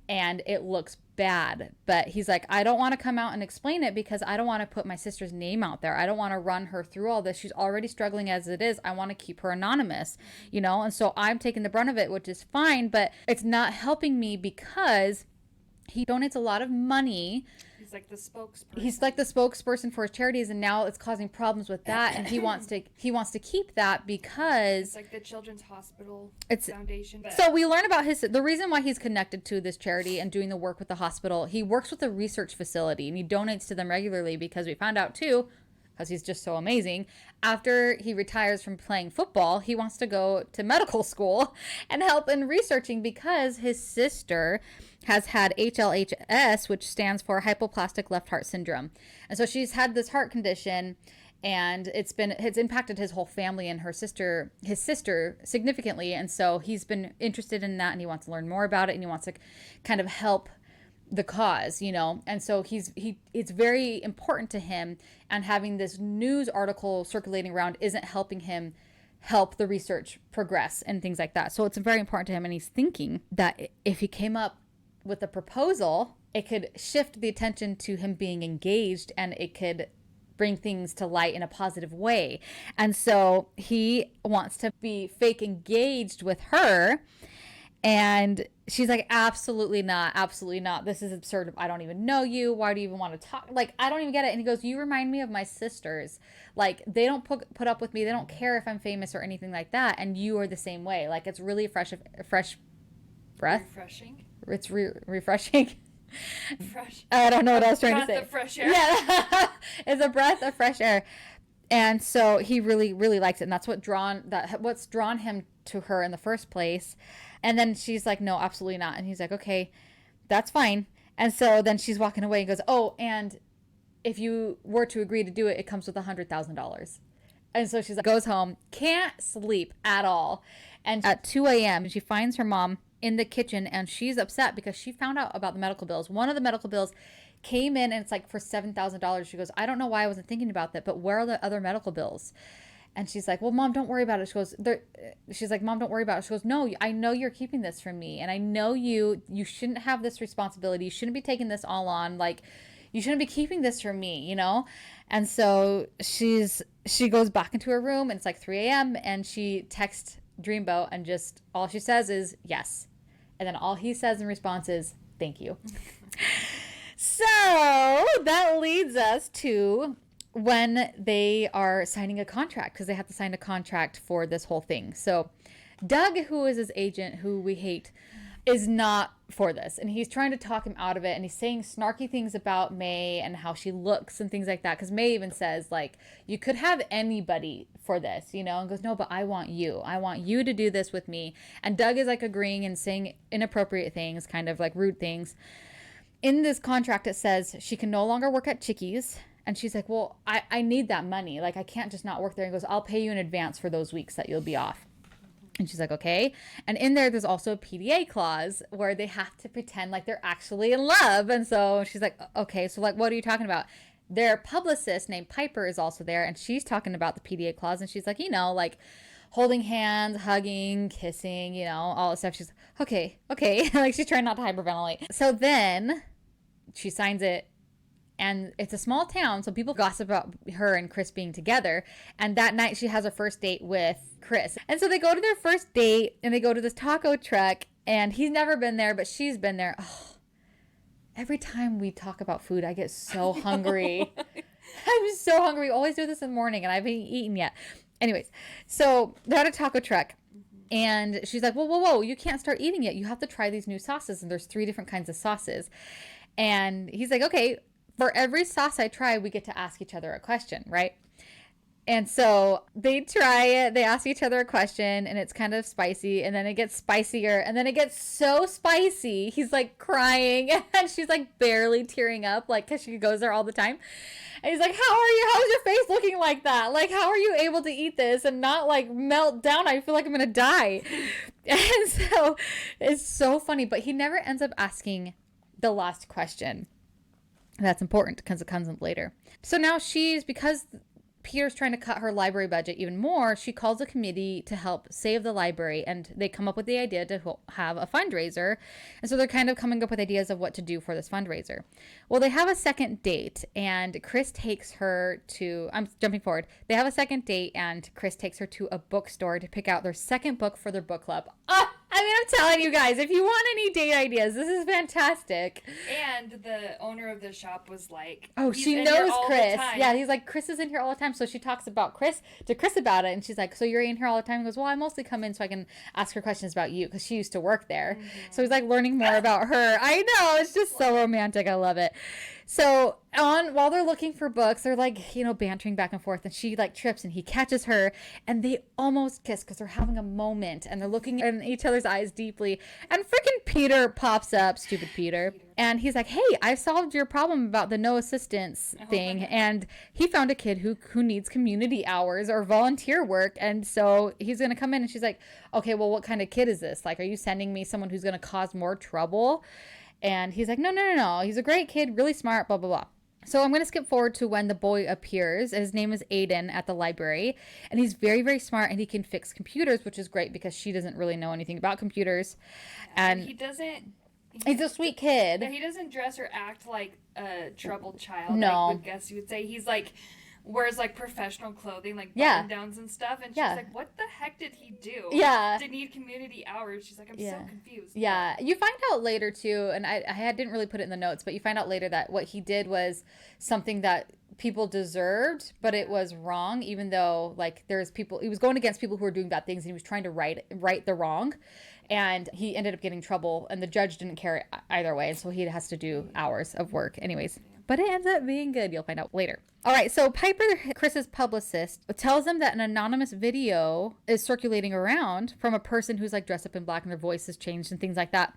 And it looks bad, but he's like, I don't want to come out and explain it because I don't want to put my sister's name out there. I don't want to run her through all this. She's already struggling as it is. I want to keep her anonymous, you know? And so I'm taking the brunt of it, which is fine, but it's not helping me because he donates a lot of money. He's like the spokesperson for his charities, and now it's causing problems with that. And he wants to keep that because it's like the Children's Hospital Foundation. So we learn about the reason why he's connected to this charity and doing the work with the hospital. He works with a research facility and he donates to them regularly because we found out too, because he's just so amazing. After he retires from playing football, he wants to go to medical school and help in researching because his sister has had HLHS, which stands for hypoplastic left heart syndrome. And so she's had this heart condition, and it's impacted his whole family and his sister significantly. And so he's been interested in that, and he wants to learn more about it, and he wants to kind of help the cause, you know. And so it's very important to him, and having this news article circulating around isn't helping him help the research progress and things like that. So it's very important to him, and he's thinking that if he came up with a proposal, it could shift the attention to him being engaged, and it could bring things to light in a positive way. And so he wants to be fake engaged with her. And she's like, absolutely not. This is absurd. I don't even know you. Why do you even want to talk? Like, I don't even get it. And he goes, you remind me of my sisters. Like, they don't put up with me. They don't care if I'm famous or anything like that. And you are the same way. Like, it's really a fresh breath. Refreshing. It's refreshing. Fresh. I don't know what I was trying to say. Breath of fresh air. Yeah. It's a breath of fresh air. And so he really, really likes it. And that's what's drawn him to her in the first place. And then she's like, no, absolutely not. And he's like, okay, that's fine. And so then she's walking away and goes, oh, and if you were to agree to do it, it comes with $100,000. And so she's like, goes home, can't sleep at all. And at 2 a.m., she finds her mom in the kitchen, and she's upset because she found out about the medical bills. One of the medical bills came in, and it's like for $7,000. She goes, I don't know why I wasn't thinking about that, but where are the other medical bills? And she's like, well, Mom, don't worry about it. She's like, Mom, don't worry about it. She goes, no, I know you're keeping this from me. And I know you shouldn't have this responsibility. You shouldn't be taking this all on. Like, you shouldn't be keeping this from me, you know? And so she goes back into her room, and it's like 3 a.m. and she texts Dreamboat, and just all she says is yes. And then all he says in response is, thank you. So that leads us to when they are signing a contract, because they have to sign a contract for this whole thing. So Doug, who is his agent, who we hate, is not for this. And he's trying to talk him out of it. And he's saying snarky things about May and how she looks and things like that. Because May even says, like, you could have anybody for this, you know, and goes, no, but I want you. I want you to do this with me. And Doug is like agreeing and saying inappropriate things, kind of like rude things. In this contract, it says she can no longer work at Chickies. And she's like, well, I need that money. Like, I can't just not work there. And goes, I'll pay you in advance for those weeks that you'll be off. And she's like, okay. And in there's also a PDA clause where they have to pretend like they're actually in love. And so she's like, okay, so like, what are you talking about? Their publicist named Piper is also there. And she's talking about the PDA clause. And she's like, you know, like holding hands, hugging, kissing, you know, all that stuff. She's like, okay. Like she's trying not to hyperventilate. So then she signs it. And it's a small town, so people gossip about her and Chris being together. And that night she has her first date with Chris. And so they go to their first date and they go to this taco truck. And he's never been there, but she's been there. Oh, every time we talk about food, I get so hungry. I'm so hungry. We always do this in the morning and I haven't eaten yet. Anyways, so they're at a taco truck. And she's like, whoa, you can't start eating yet. You have to try these new sauces. And there's 3 different kinds of sauces. And he's like, okay. For every sauce I try, we get to ask each other a question, right? And so they try it. They ask each other a question, and it's kind of spicy, and then it gets spicier, and then it gets so spicy. He's like crying, and she's like barely tearing up, like because she goes there all the time. And he's like, how are you? How's your face looking like that? Like, how are you able to eat this and not like melt down? I feel like I'm gonna die. And so it's so funny, but he never ends up asking the last question. That's important because it comes up later. So now because Peter's trying to cut her library budget even more, she calls a committee to help save the library, and they come up with the idea to have a fundraiser. And so they're kind of coming up with ideas of what to do for this fundraiser. Well, they have a second date, and Chris takes her to, I'm jumping forward. They have a second date, and Chris takes her to a bookstore to pick out their second book for their book club. I'm telling you guys, if you want any date ideas, this is fantastic. And the owner of the shop was like, oh, she knows Chris. Yeah, he's like, Chris is in here all the time. So she talks about Chris about it. And she's like, so you're in here all the time? He goes, well, I mostly come in so I can ask her questions about you because she used to work there. Mm-hmm. So he's like learning more about her. I know. It's just so romantic. I love it. So while they're looking for books, they're like, you know, bantering back and forth, and she like trips and he catches her and they almost kiss because they're having a moment and they're looking in each other's eyes deeply. And freaking Peter pops up, stupid Peter. And he's like, hey, I solved your problem about the no assistance thing. And he found a kid who needs community hours or volunteer work. And so he's going to come in, and she's like, okay, well, what kind of kid is this? Like, are you sending me someone who's going to cause more trouble? And he's like, no. He's a great kid, really smart, blah, blah, blah. So I'm going to skip forward to when the boy appears. His name is Aiden at the library. And he's very, very smart, and he can fix computers, which is great because she doesn't really know anything about computers. And he doesn't... He's a sweet kid. Yeah, he doesn't dress or act like a troubled child. No. I would guess you would say. He's like... wears like professional clothing, like button downs and stuff, and she's like, what the heck did he do to need community hours? She's like, I'm so confused. You find out later too, and I didn't really put it in the notes, but you find out later that what he did was something that people deserved, but it was wrong, even though like there's people, he was going against people who were doing bad things, and he was trying to right the wrong, and he ended up getting trouble, and the judge didn't care either way, and so he has to do hours of work anyways. But it ends up being good. You'll find out later. All right. So Piper, Chris's publicist, tells them that an anonymous video is circulating around from a person who's like dressed up in black and their voice has changed and things like that.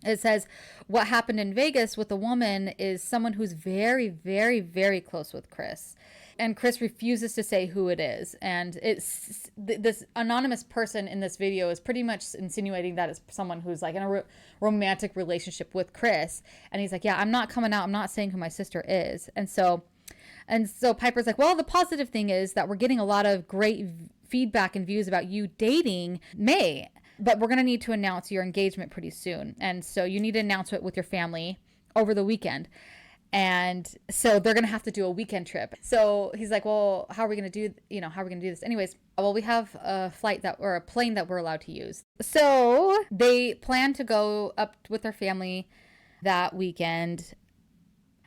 It says what happened in Vegas with the woman is someone who's very, very, very close with Chris. And Chris refuses to say who it is. And it's this anonymous person in this video is pretty much insinuating that it's someone who's like in a romantic relationship with Chris. And he's like, yeah, I'm not coming out. I'm not saying who my sister is. And so Piper's like, well, the positive thing is that we're getting a lot of great feedback and views about you dating May. But we're going to need to announce your engagement pretty soon. And so you need to announce it with your family over the weekend. And so they're going to have to do a weekend trip. So he's like, well, how are we going to do this? Anyways, well, we have a plane that we're allowed to use. So they plan to go up with their family that weekend.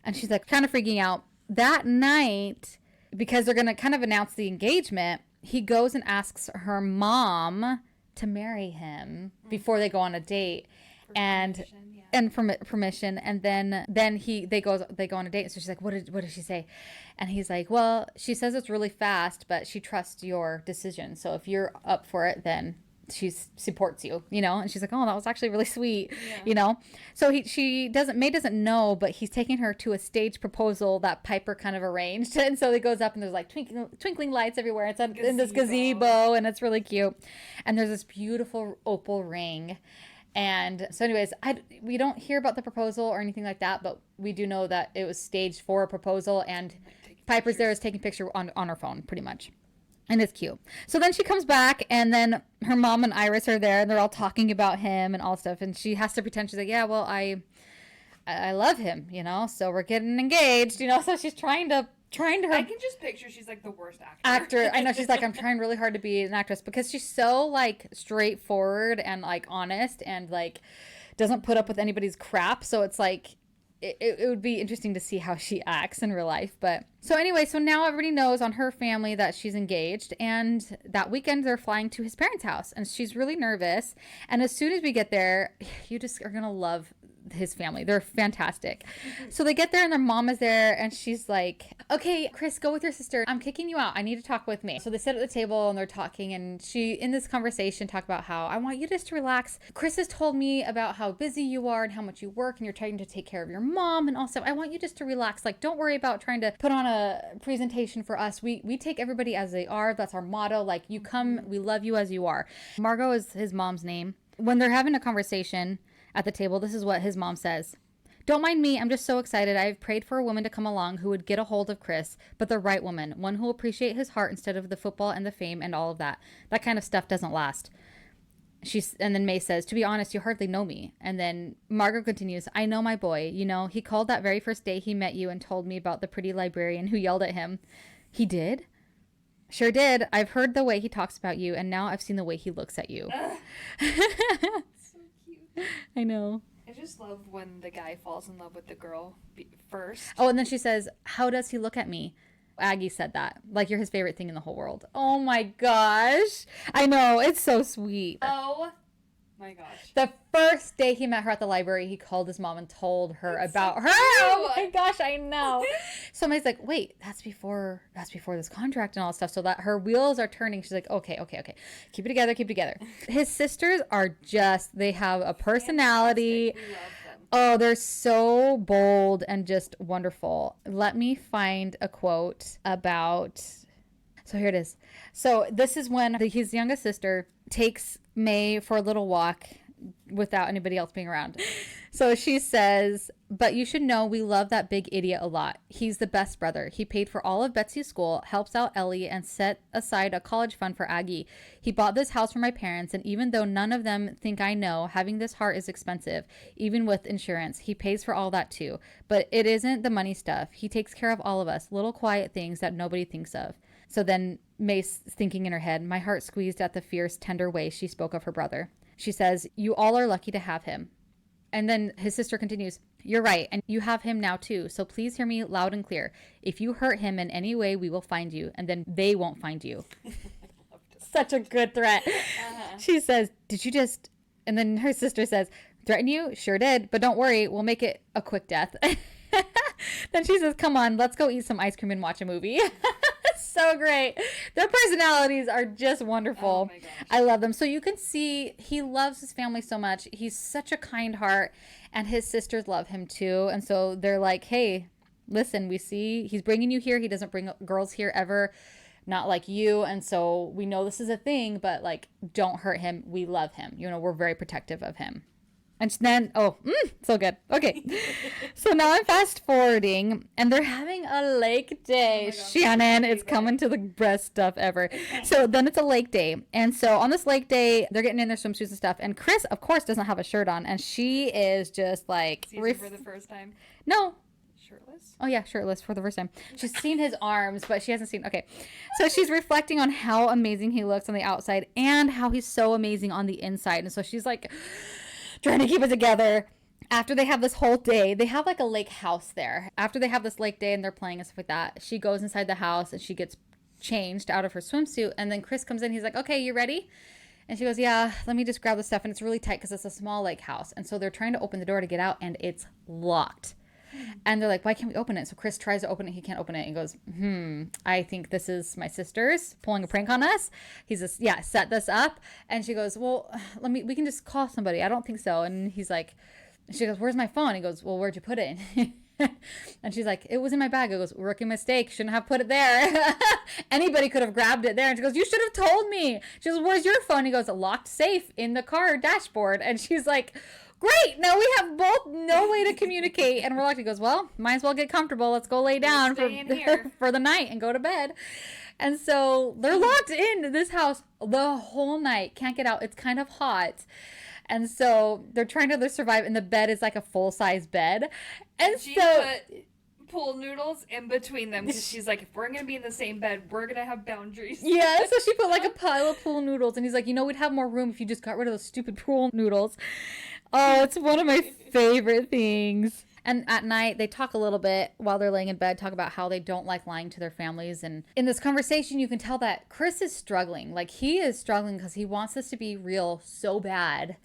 And she's like kind of freaking out. That night, because they're going to kind of announce the engagement, he goes and asks her mom to marry him before they go on a date. And from permission, and then they go on a date. So she's like, what did she say? And he's like, well, she says it's really fast, but she trusts your decision. So if you're up for it, then she supports you, you know. And she's like, oh, that was actually really sweet, you know. So May doesn't know, but he's taking her to a staged proposal that Piper kind of arranged. And so he goes up and there's like twinkling lights everywhere. It's in this gazebo, and it's really cute. And there's this beautiful opal ring. And so anyways, we don't hear about the proposal or anything like that, but we do know that it was staged for a proposal, and Piper's there is taking picture on her phone pretty much. And it's cute. So then she comes back, and then her mom and Iris are there, and they're all talking about him and all stuff. And she has to pretend she's like, yeah, well, I love him, you know, so we're getting engaged, you know. So she's trying to I can just picture she's like the worst actor. I know, she's like, I'm trying really hard to be an actress, because she's so like straightforward and like honest and like doesn't put up with anybody's crap. So it's like it would be interesting to see how she acts in real life. But so anyway, so now everybody knows on her family that she's engaged, and that weekend they're flying to his parents' house, and she's really nervous. And as soon as we get there, you just are gonna love his family. They're fantastic. So they get there, and their mom is there, and she's like, okay, Chris, go with your sister. I'm kicking you out. I need to talk with me. So they sit at the table and they're talking, and she, in this conversation, talk about how I want you just to relax. Chris has told me about how busy you are and how much you work, and you're trying to take care of your mom, and also I want you just to relax. Like, don't worry about trying to put on a presentation for us. We take everybody as they are. That's our motto. Like, you come, we love you as you are. Margot is his mom's name. When they're having a conversation at the table, this is what his mom says. Don't mind me, I'm just so excited. I've prayed for a woman to come along who would get a hold of Chris, but the right woman, one who will appreciate his heart instead of the football and the fame and all of that. That kind of stuff doesn't last. And then May says, to be honest, you hardly know me. And then Margot continues, I know my boy. You know, he called that very first day he met you and told me about the pretty librarian who yelled at him. He did? Sure did. I've heard the way he talks about you, and now I've seen the way he looks at you. I know. I just love when the guy falls in love with the girl first. Oh, and then she says, how does he look at me? Aggie said that. Like, you're his favorite thing in the whole world. Oh my gosh. I know. It's so sweet. Oh my gosh. The first day he met her at the library, he called his mom and told her about her. Cute. Oh my gosh, I know. So May's like, wait, that's before this contract and all that stuff. So that her wheels are turning. She's like, okay. Keep it together. His sisters are they have a personality. We love them. Oh, they're so bold and just wonderful. Let me find a quote about. So here it is. So this is when his youngest sister takes May for a little walk without anybody else being around. So she says, but you should know we love that big idiot a lot. He's the best brother. He paid for all of Betsy's school, helps out Ellie, and set aside a college fund for Aggie. He bought this house for my parents, and even though none of them think I know, having this heart is expensive, even with insurance. He pays for all that too. But it isn't the money stuff. He takes care of all of us, little quiet things that nobody thinks of. So then May's thinking in her head, my heart squeezed at the fierce, tender way she spoke of her brother. She says, you all are lucky to have him. And then his sister continues, you're right, and you have him now too, so please hear me loud and clear. If you hurt him in any way, we will find you, and then they won't find you. Such a good threat. Uh-huh. She says, did you just... And then her sister says, threaten you? Sure did, but don't worry, we'll make it a quick death. Then she says, come on, let's go eat some ice cream and watch a movie. So great. Their personalities are just wonderful. Oh my gosh. I love them. So you can see he loves his family so much. He's such a kind heart, and his sisters love him too. And so they're like, hey, listen, we see he's bringing you here. He doesn't bring girls here ever, not like you. And so we know this is a thing, but like, don't hurt him. We love him. You know, we're very protective of him. And then, so good. Okay. So now I'm fast forwarding, and they're having a lake day. Oh Shannon, it's coming to the best stuff ever. So then it's a lake day. And so on this lake day, they're getting in their swimsuits and stuff. And Chris, of course, doesn't have a shirt on. And she is just like... for the first time? No. Shirtless? Oh, yeah, shirtless for the first time. She's seen his arms, but she hasn't seen... Okay. So she's reflecting on how amazing he looks on the outside and how he's so amazing on the inside. And so she's like... trying to keep it together. after they have this whole day, they have like a lake house there. After they have this lake day and they're playing and stuff like that, she goes inside the house and she gets changed out of her swimsuit. And then Chris comes in. He's like, okay, you ready? And she goes, yeah, let me just grab the stuff. And it's really tight because it's a small lake house. And so they're trying to open the door to get out and it's locked. And they're like, why can't we open it? So Chris tries to open it. He can't open it. And goes, I think this is my sister's pulling a prank on us. He's just, yeah, set this up. And she goes, well, we can just call somebody. I don't think so. And he's like, she goes, where's my phone? He goes, well, where'd you put it? And she's like, it was in my bag. I goes, rookie mistake. Shouldn't have put it there. Anybody could have grabbed it there. And she goes, you should have told me. She goes, where's your phone? He goes, a locked safe in the car dashboard. And she's like, great. Now we have both no way to communicate. And we're like, he goes, well, might as well get comfortable. Let's go lay down for the night and go to bed. And so they're locked in this house the whole night. Can't get out. It's kind of hot. And so they're trying to survive, and the bed is like a full-size bed. And she so put pool noodles in between them because she's like, if we're going to be in the same bed, we're going to have boundaries. Yeah, so she put like a pile of pool noodles, and he's like, we'd have more room if you just got rid of those stupid pool noodles. Oh, it's one of my favorite things. And at night, they talk a little bit while they're laying in bed, talk about how they don't like lying to their families. And in this conversation, you can tell that Chris is struggling. Like, he is struggling because he wants this to be real so bad.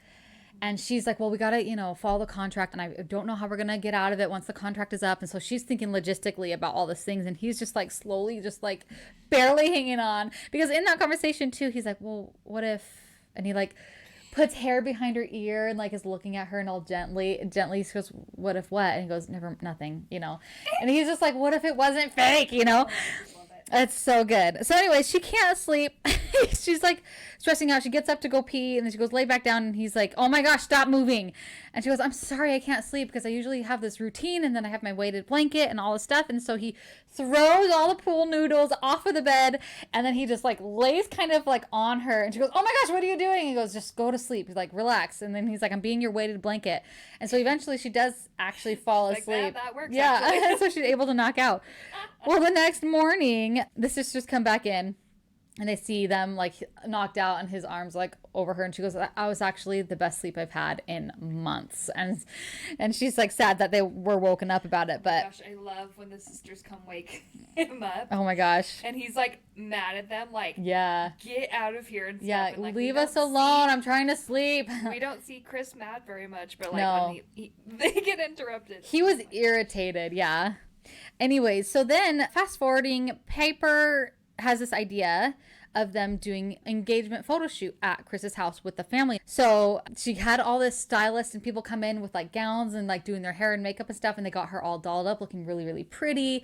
And she's like, well, we got to, follow the contract. And I don't know how we're going to get out of it once the contract is up. And so she's thinking logistically about all these things. And he's just like slowly, just like barely hanging on. Because in that conversation too, he's like, well, what if, and he like puts hair behind her ear and like is looking at her and all gently she goes, what if what? And he goes, nothing. And he's just like, what if it wasn't fake, It's so good. So anyway, she can't sleep. She's like stressing out. She gets up to go pee and then she goes lay back down and he's like, oh my gosh, stop moving. And she goes, I'm sorry, I can't sleep because I usually have this routine and then I have my weighted blanket and all this stuff. And so he throws all the pool noodles off of the bed and then he just like lays kind of like on her and she goes, oh my gosh, what are you doing? And he goes, just go to sleep. He's like, relax. And then he's like, I'm being your weighted blanket. And so eventually she does actually fall asleep. That works. Yeah. So she's able to knock out. Well, the next morning, the sisters come back in and they see them like knocked out and his arms like over her. And she goes, I was actually the best sleep I've had in months. And she's like sad that they were woken up about it. But gosh, I love when the sisters come wake him up. Oh my gosh. And he's like mad at them. Like, yeah, get out of here. And yeah, stuff. And, like, leave us alone. I'm trying to sleep. We don't see Chris mad very much. But like no. when they get interrupted. He was irritated. Yeah. Anyways, so then fast forwarding, Piper has this idea of them doing engagement photo shoot at Chris's house with the family. So she had all this stylist and people come in with like gowns and like doing their hair and makeup and stuff, and they got her all dolled up looking really, really pretty.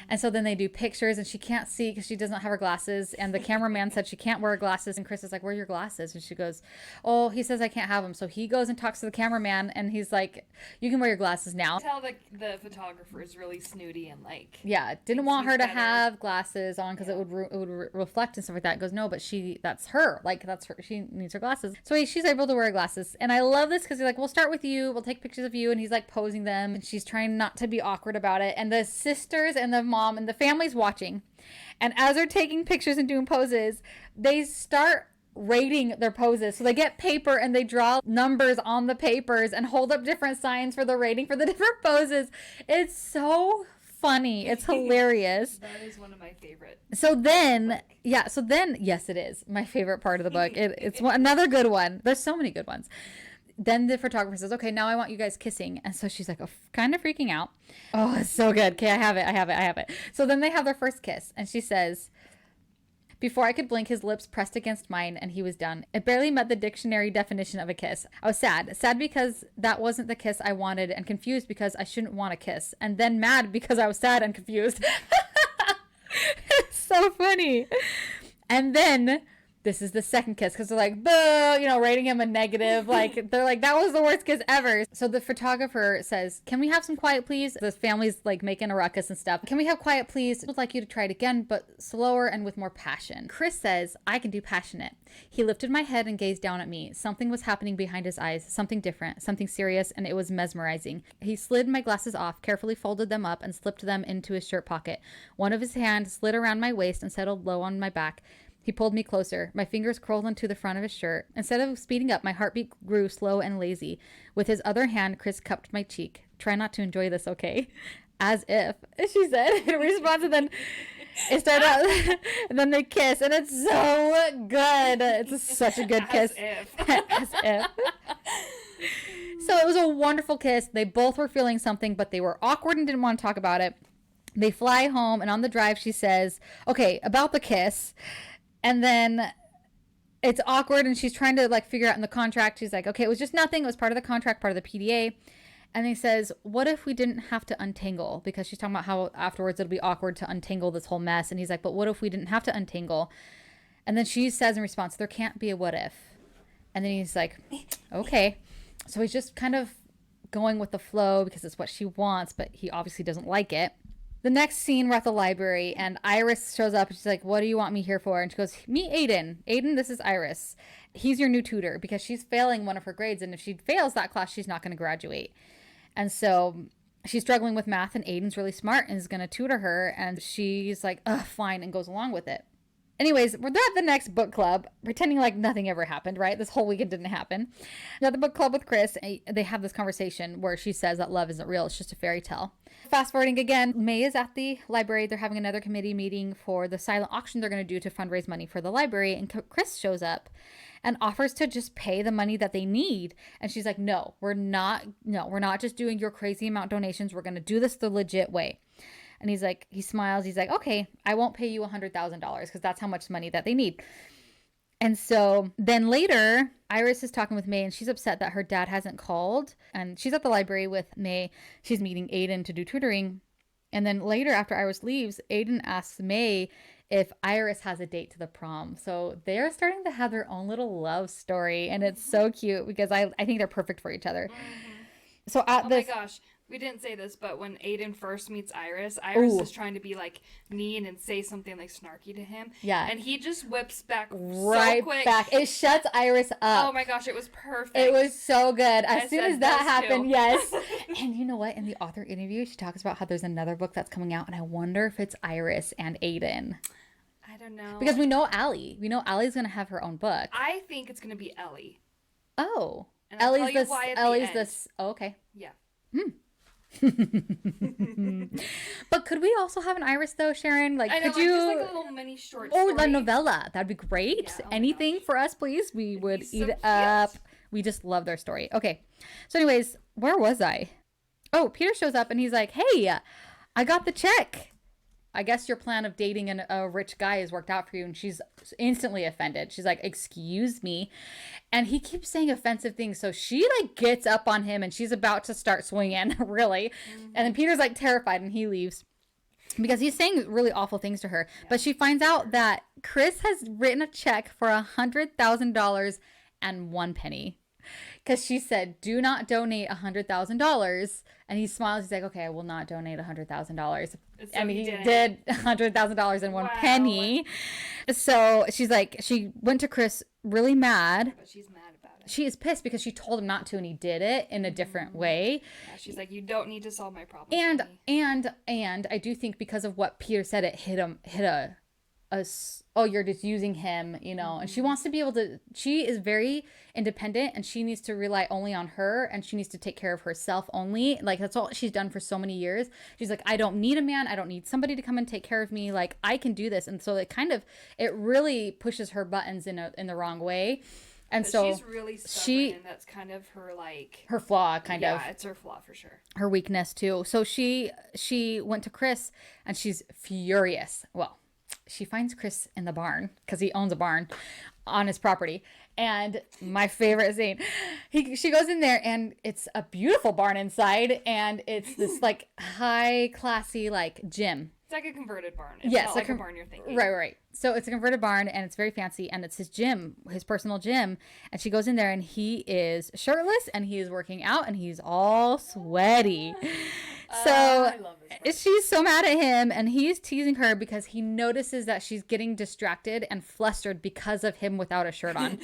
And so then they do pictures and she can't see because she doesn't have her glasses, and the cameraman said she can't wear glasses, and Chris is like, where are your glasses? And she goes, oh, he says I can't have them. So he goes and talks to the cameraman and he's like, you can wear your glasses now. Tell the photographer is really snooty and like, yeah, didn't want her to have glasses on because it would reflect and stuff like that. Goes, no, but that's her, like that's her, she needs her glasses. So she's able to wear glasses, and I love this because he's like, we'll start with you, we'll take pictures of you, and he's like posing them, and she's trying not to be awkward about it, and the sisters and the mom and the family's watching, and as they're taking pictures and doing poses, they start rating their poses. So they get paper and they draw numbers on the papers and hold up different signs for the rating for the different poses. It's so funny. It's hilarious. That is one of my favorite. So then, yes, it is my favorite part of the book. It's another good one. There's so many good ones. Then the photographer says, okay, now I want you guys kissing. And so she's like, kind of freaking out. Oh, it's so good. Okay, I have it. So then they have their first kiss. And she says, before I could blink, his lips pressed against mine and he was done. It barely met the dictionary definition of a kiss. I was sad. Sad because that wasn't the kiss I wanted, and confused because I shouldn't want a kiss. And then mad because I was sad and confused. It's so funny. And then this is the second kiss because they're like, boo, rating him a negative. Like, they're like, that was the worst kiss ever. So the photographer says, can we have some quiet, please? The family's like making a ruckus and stuff. Can we have quiet, please? Would like you to try it again, but slower and with more passion. Chris says, I can do passionate. He lifted my head and gazed down at me. Something was happening behind his eyes, something different, something serious, and it was mesmerizing. He slid my glasses off, carefully folded them up, and slipped them into his shirt pocket. One of his hands slid around my waist and settled low on my back. He pulled me closer. My fingers curled onto the front of his shirt. Instead of speeding up, my heartbeat grew slow and lazy. With his other hand, Chris cupped my cheek. Try not to enjoy this, okay? As if, she said in response, and then it started out, and then they kiss, and it's so good. It's such a good kiss. As if. So it was a wonderful kiss. They both were feeling something, but they were awkward and didn't want to talk about it. They fly home, and on the drive, she says, okay, about the kiss. And then it's awkward, and she's trying to like figure out in the contract. She's like, okay, it was just nothing. It was part of the contract, part of the PDA. And he says, what if we didn't have to untangle? Because she's talking about how afterwards it'll be awkward to untangle this whole mess. And he's like, but what if we didn't have to untangle? And then she says in response, there can't be a what if. And then he's like, okay. So he's just kind of going with the flow because it's what she wants, but he obviously doesn't like it. The next scene, we're at the library, and Iris shows up, and she's like, what do you want me here for? And she goes, meet Aiden. Aiden, this is Iris. He's your new tutor, because she's failing one of her grades, and if she fails that class, she's not going to graduate. And so she's struggling with math, and Aiden's really smart and is going to tutor her, and she's like, ugh, fine, and goes along with it. Anyways, we're at the next book club, pretending like nothing ever happened, right? This whole weekend didn't happen. At the book club with Chris, they have this conversation where she says that love isn't real, it's just a fairy tale. Fast forwarding again, May is at the library. They're having another committee meeting for the silent auction they're going to do to fundraise money for the library. And Chris shows up and offers to just pay the money that they need. And she's like, no, we're not just doing your crazy amount donations. We're going to do this the legit way. And he's like, he smiles. He's like, okay, I won't pay you $100,000 because that's how much money that they need. And so then later, Iris is talking with May, and she's upset that her dad hasn't called. And she's at the library with May. She's meeting Aiden to do tutoring. And then later, after Iris leaves, Aiden asks May if Iris has a date to the prom. So they're starting to have their own little love story. And it's so cute because I think they're perfect for each other. So at my gosh. We didn't say this, but when Aiden first meets Iris is trying to be like mean and say something like snarky to him. Yeah. And he just whips back right so quick. Back. It shuts Iris up. Oh my gosh, it was perfect. It was so good. As soon as that happened, too. Yes. And you know what? In the author interview, she talks about how there's another book that's coming out, and I wonder if it's Iris and Aiden. I don't know. Because we know Allie. We know Allie's going to have her own book. I think it's going to be Ellie. Oh. And I'll tell you why at Ellie's the end. Oh, okay. Yeah. But could we also have an Iris though, Sharon? Like, I know, could you? Just like a little mini short story. Oh, a novella. That'd be great. Yeah, Anything for us, please. We would so eat it up. We just love their story. Okay. So, anyways, where was I? Oh, Peter shows up and he's like, "Hey, I got the check. I guess your plan of dating a rich guy has worked out for you." And she's instantly offended. She's like, "Excuse me." And he keeps saying offensive things. So she like gets up on him and she's about to start swinging, really. And then Peter's like terrified and he leaves because he's saying really awful things to her. Yeah. But she finds out that Chris has written a check for $100,000 and 1 penny. Because she said, do not donate $100,000. And he smiles. He's like, okay, I will not donate $100,000. And he did $100,000 and 1 penny. So she's like, she went to Chris really mad. But she's mad about it. She is pissed because she told him not to, and he did it in a different way. Yeah, she's like, you don't need to solve my problem. And I do think because of what Peter said, it hit a oh, you're just using him, you know. And she wants to be able to, she is very independent and she needs to rely only on her and she needs to take care of herself only. Like, that's all she's done for so many years. She's like, I don't need a man. I don't need somebody to come and take care of me. Like, I can do this. And so it really pushes her buttons in the wrong way. And but so she's really stubborn, and that's kind of her her flaw, kind of. Yeah, it's her flaw for sure. Her weakness too. So she went to Chris and she's furious. Well, she finds Chris in the barn because he owns a barn on his property. And my favorite scene, she goes in there and it's a beautiful barn inside. And it's this like high classy like gym. It's like a converted barn. It's yes, not like a barn you're thinking. Right. So it's a converted barn and it's very fancy and it's his gym, his personal gym. And she goes in there and he is shirtless and he is working out and he's all sweaty. So I love this she's so mad at him and he's teasing her because he notices that she's getting distracted and flustered because of him without a shirt on.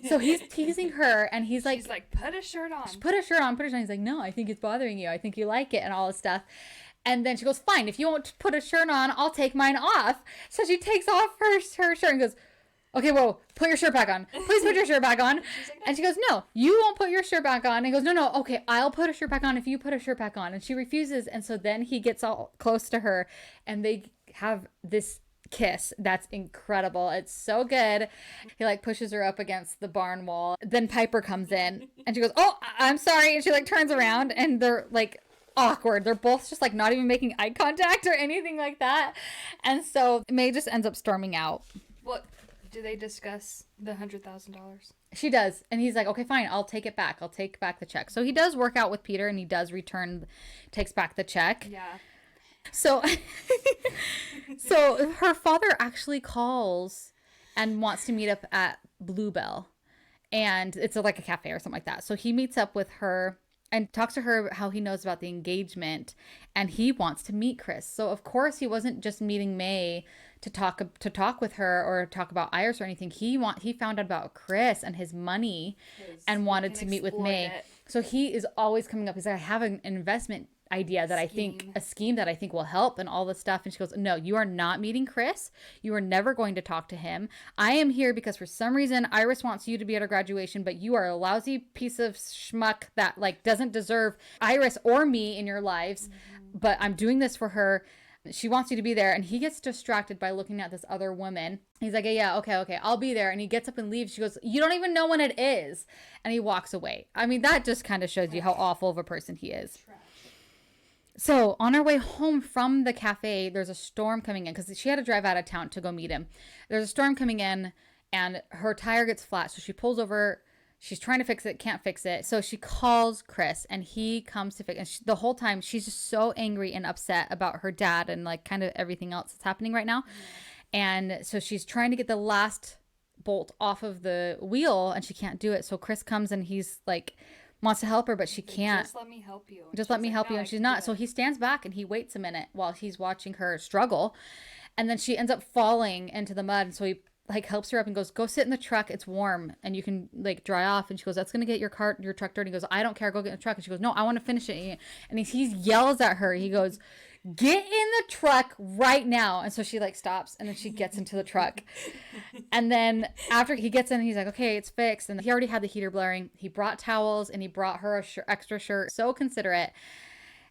So he's teasing her and he's like, she's like, put a shirt on. Put a shirt on. He's like, no, I think it's bothering you. I think you like it and all this stuff. And then she goes, fine, if you won't put a shirt on, I'll take mine off. So she takes off her shirt and goes, okay, whoa, put your shirt back on. Please put your shirt back on. And she goes, no, you won't put your shirt back on. And he goes, no, okay, I'll put a shirt back on if you put a shirt back on. And she refuses. And so then he gets all close to her and they have this kiss that's incredible. It's so good. He like pushes her up against the barn wall. Then Piper comes in and she goes, oh, I'm sorry. And she like turns around and they're like awkward. They're both just like not even making eye contact or anything like that. And so May just ends up storming out. What do they discuss the $100,000? She does. And he's like, okay, fine. I'll take it back. I'll take back the check. So he does work out with Peter and he does takes back the check. Yeah. So, so her father actually calls and wants to meet up at Bluebell. And it's like a cafe or something like that. So he meets up with her and talks to her how he knows about the engagement and he wants to meet Chris. So of course he wasn't just meeting May to talk with her or talk about Iris or anything. He found out about Chris and his money and wanted to meet with May. So he is always coming up. He's like, I have an investment idea that a scheme that I think will help and all this stuff. And she goes, no, you are not meeting Chris. You are never going to talk to him. I am here because for some reason Iris wants you to be at her graduation, but you are a lousy piece of schmuck that like doesn't deserve Iris or me in your lives. Mm-hmm. But I'm doing this for her. She wants you to be there. And he gets distracted by looking at this other woman. He's like, yeah, okay, I'll be there. And he gets up and leaves. She goes, you don't even know when it is. And he walks away. I mean, that just kind of shows you how awful of a person he is. So on our way home from the cafe, there's a storm coming in because she had to drive out of town to go meet him. There's a storm coming in and her tire gets flat. So she pulls over. She's trying to fix it, can't fix it. So she calls Chris and he comes to fix it. And the whole time she's just so angry and upset about her dad and like kind of everything else that's happening right now. And so she's trying to get the last bolt off of the wheel and she can't do it. So Chris comes and he's like, wants to help her, but she can't. Just let me help you. Just let me help you. And she's not. So he stands back and he waits a minute while he's watching her struggle. And then she ends up falling into the mud. And so he like helps her up and goes, go sit in the truck. It's warm and you can like dry off. And she goes, that's going to get your truck dirty. He goes, I don't care. Go get in the truck. And she goes, no, I want to finish it. And he yells at her. He goes, get in the truck right now. And so she like stops and then she gets into the truck. And then after he gets in, he's like, okay, it's fixed. And he already had the heater blaring. He brought towels and he brought her a extra shirt. So considerate.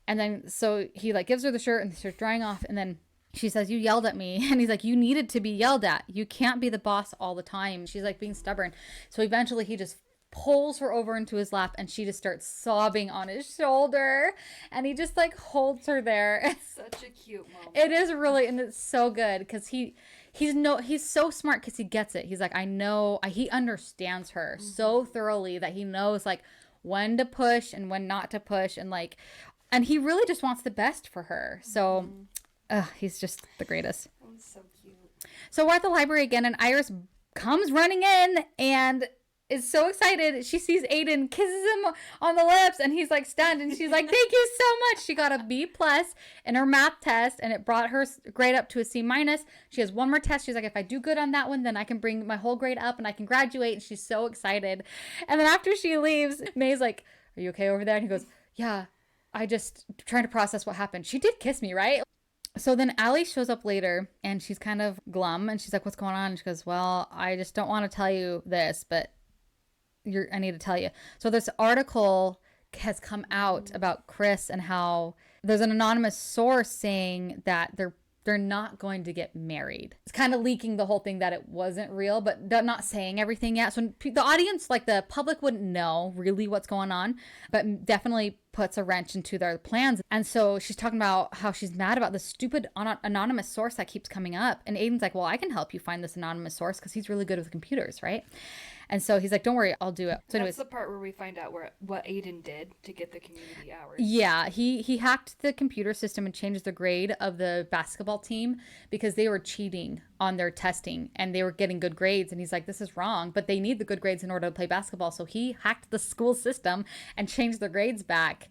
And then so he like gives her the shirt and the shirt's drying off. And then she says, you yelled at me. And he's like, you needed to be yelled at. You can't be the boss all the time. She's like being stubborn. So eventually he just pulls her over into his lap and she just starts sobbing on his shoulder and he just like holds her there. It's such a cute moment. It is really, and it's so good because he's so smart because he gets it. He's like, I know, he understands her so thoroughly that he knows like when to push and when not to push and like, and he really just wants the best for her. So he's just the greatest. That was so cute. So we're at the library again and Iris comes running in and is so excited. She sees Aiden, kisses him on the lips, and he's like stunned. And she's like, thank you so much. She got a B+ in her math test, and it brought her grade up to a C-. She has one more test. She's like, if I do good on that one, then I can bring my whole grade up and I can graduate. And she's so excited. And then after she leaves, May's like, are you okay over there? And he goes, yeah, I just trying to process what happened. She did kiss me, right? So then Allie shows up later and she's kind of glum and she's like, what's going on? And she goes, well, I just don't want to tell you this, but I need to tell you. So this article has come out about Chris and how there's an anonymous source saying that they're not going to get married. It's kind of leaking the whole thing that it wasn't real, but they're not saying everything yet. So the audience, like the public, wouldn't know really what's going on, but definitely puts a wrench into their plans. And so she's talking about how she's mad about the stupid anonymous source that keeps coming up. And Aiden's like, well, I can help you find this anonymous source because he's really good with computers, right? And so he's like, don't worry, I'll do it. So anyways, that's the part where we find out what Aiden did to get the community hours. Yeah, he hacked the computer system and changed the grade of the basketball team because they were cheating on their testing and they were getting good grades. And he's like, this is wrong, but they need the good grades in order to play basketball. So he hacked the school system and changed the grades back.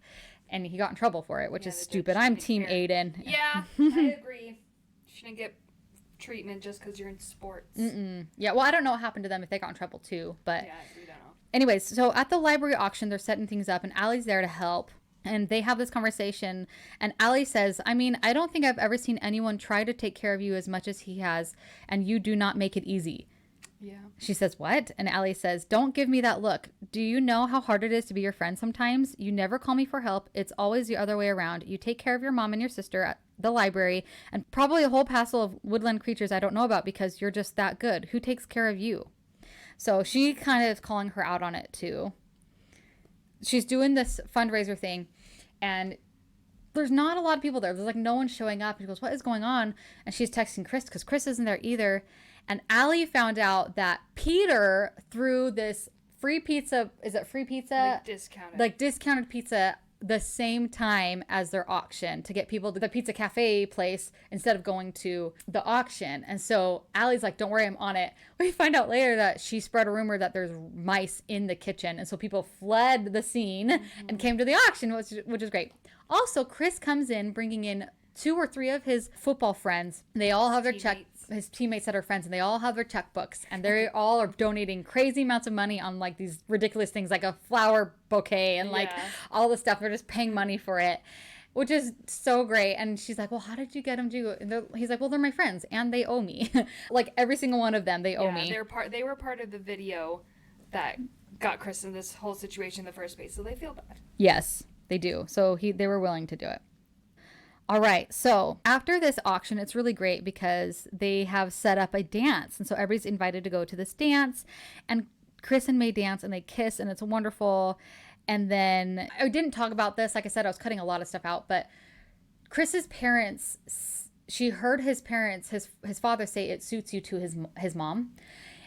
And he got in trouble for it, which is stupid. I'm team Aiden. Yeah, I agree. Shouldn't get treatment just because you're in sports. Yeah, well, I don't know what happened to them if they got in trouble too, but yeah, we don't know. Anyways, so at the library auction, they're setting things up and Allie's there to help. And they have this conversation and Allie says, I mean, I don't think I've ever seen anyone try to take care of you as much as he has, and you do not make it easy. Yeah. She says, what? And Allie says, don't give me that look. Do you know how hard it is to be your friend sometimes? You never call me for help. It's always the other way around. You take care of your mom and your sister at the library and probably a whole passel of woodland creatures I don't know about because you're just that good. Who takes care of you? So she kind of is calling her out on it too. She's doing this fundraiser thing and there's not a lot of people there. There's like no one showing up. She goes, what is going on? And she's texting Chris because Chris isn't there either. And Allie found out that Peter threw this free pizza. Is it free pizza? Like discounted pizza the same time as their auction to get people to the pizza cafe place instead of going to the auction. And so Allie's like, don't worry, I'm on it. We find out later that she spread a rumor that there's mice in the kitchen. And so people fled the scene and came to the auction, which is great. Also, Chris comes in bringing in 2 or 3 of his football friends. They all have their his teammates that are friends, and they all have their checkbooks, and they all are donating crazy amounts of money on like these ridiculous things, like a flower bouquet and like all the stuff. They're just paying money for it, which is so great. And she's like, well, how did you get them to? And he's like, well, they're my friends, and they owe me. Like every single one of them, they owe me. They were part of the video that got Chris in this whole situation in the first place, so they feel bad. Yes, they do. So they were willing to do it. All right, so after this auction, it's really great because they have set up a dance. And so everybody's invited to go to this dance. And Chris and May dance and they kiss and it's wonderful. And then I didn't talk about this. Like I said, I was cutting a lot of stuff out. But Chris's parents, she heard his parents, his father say it suits you to his mom.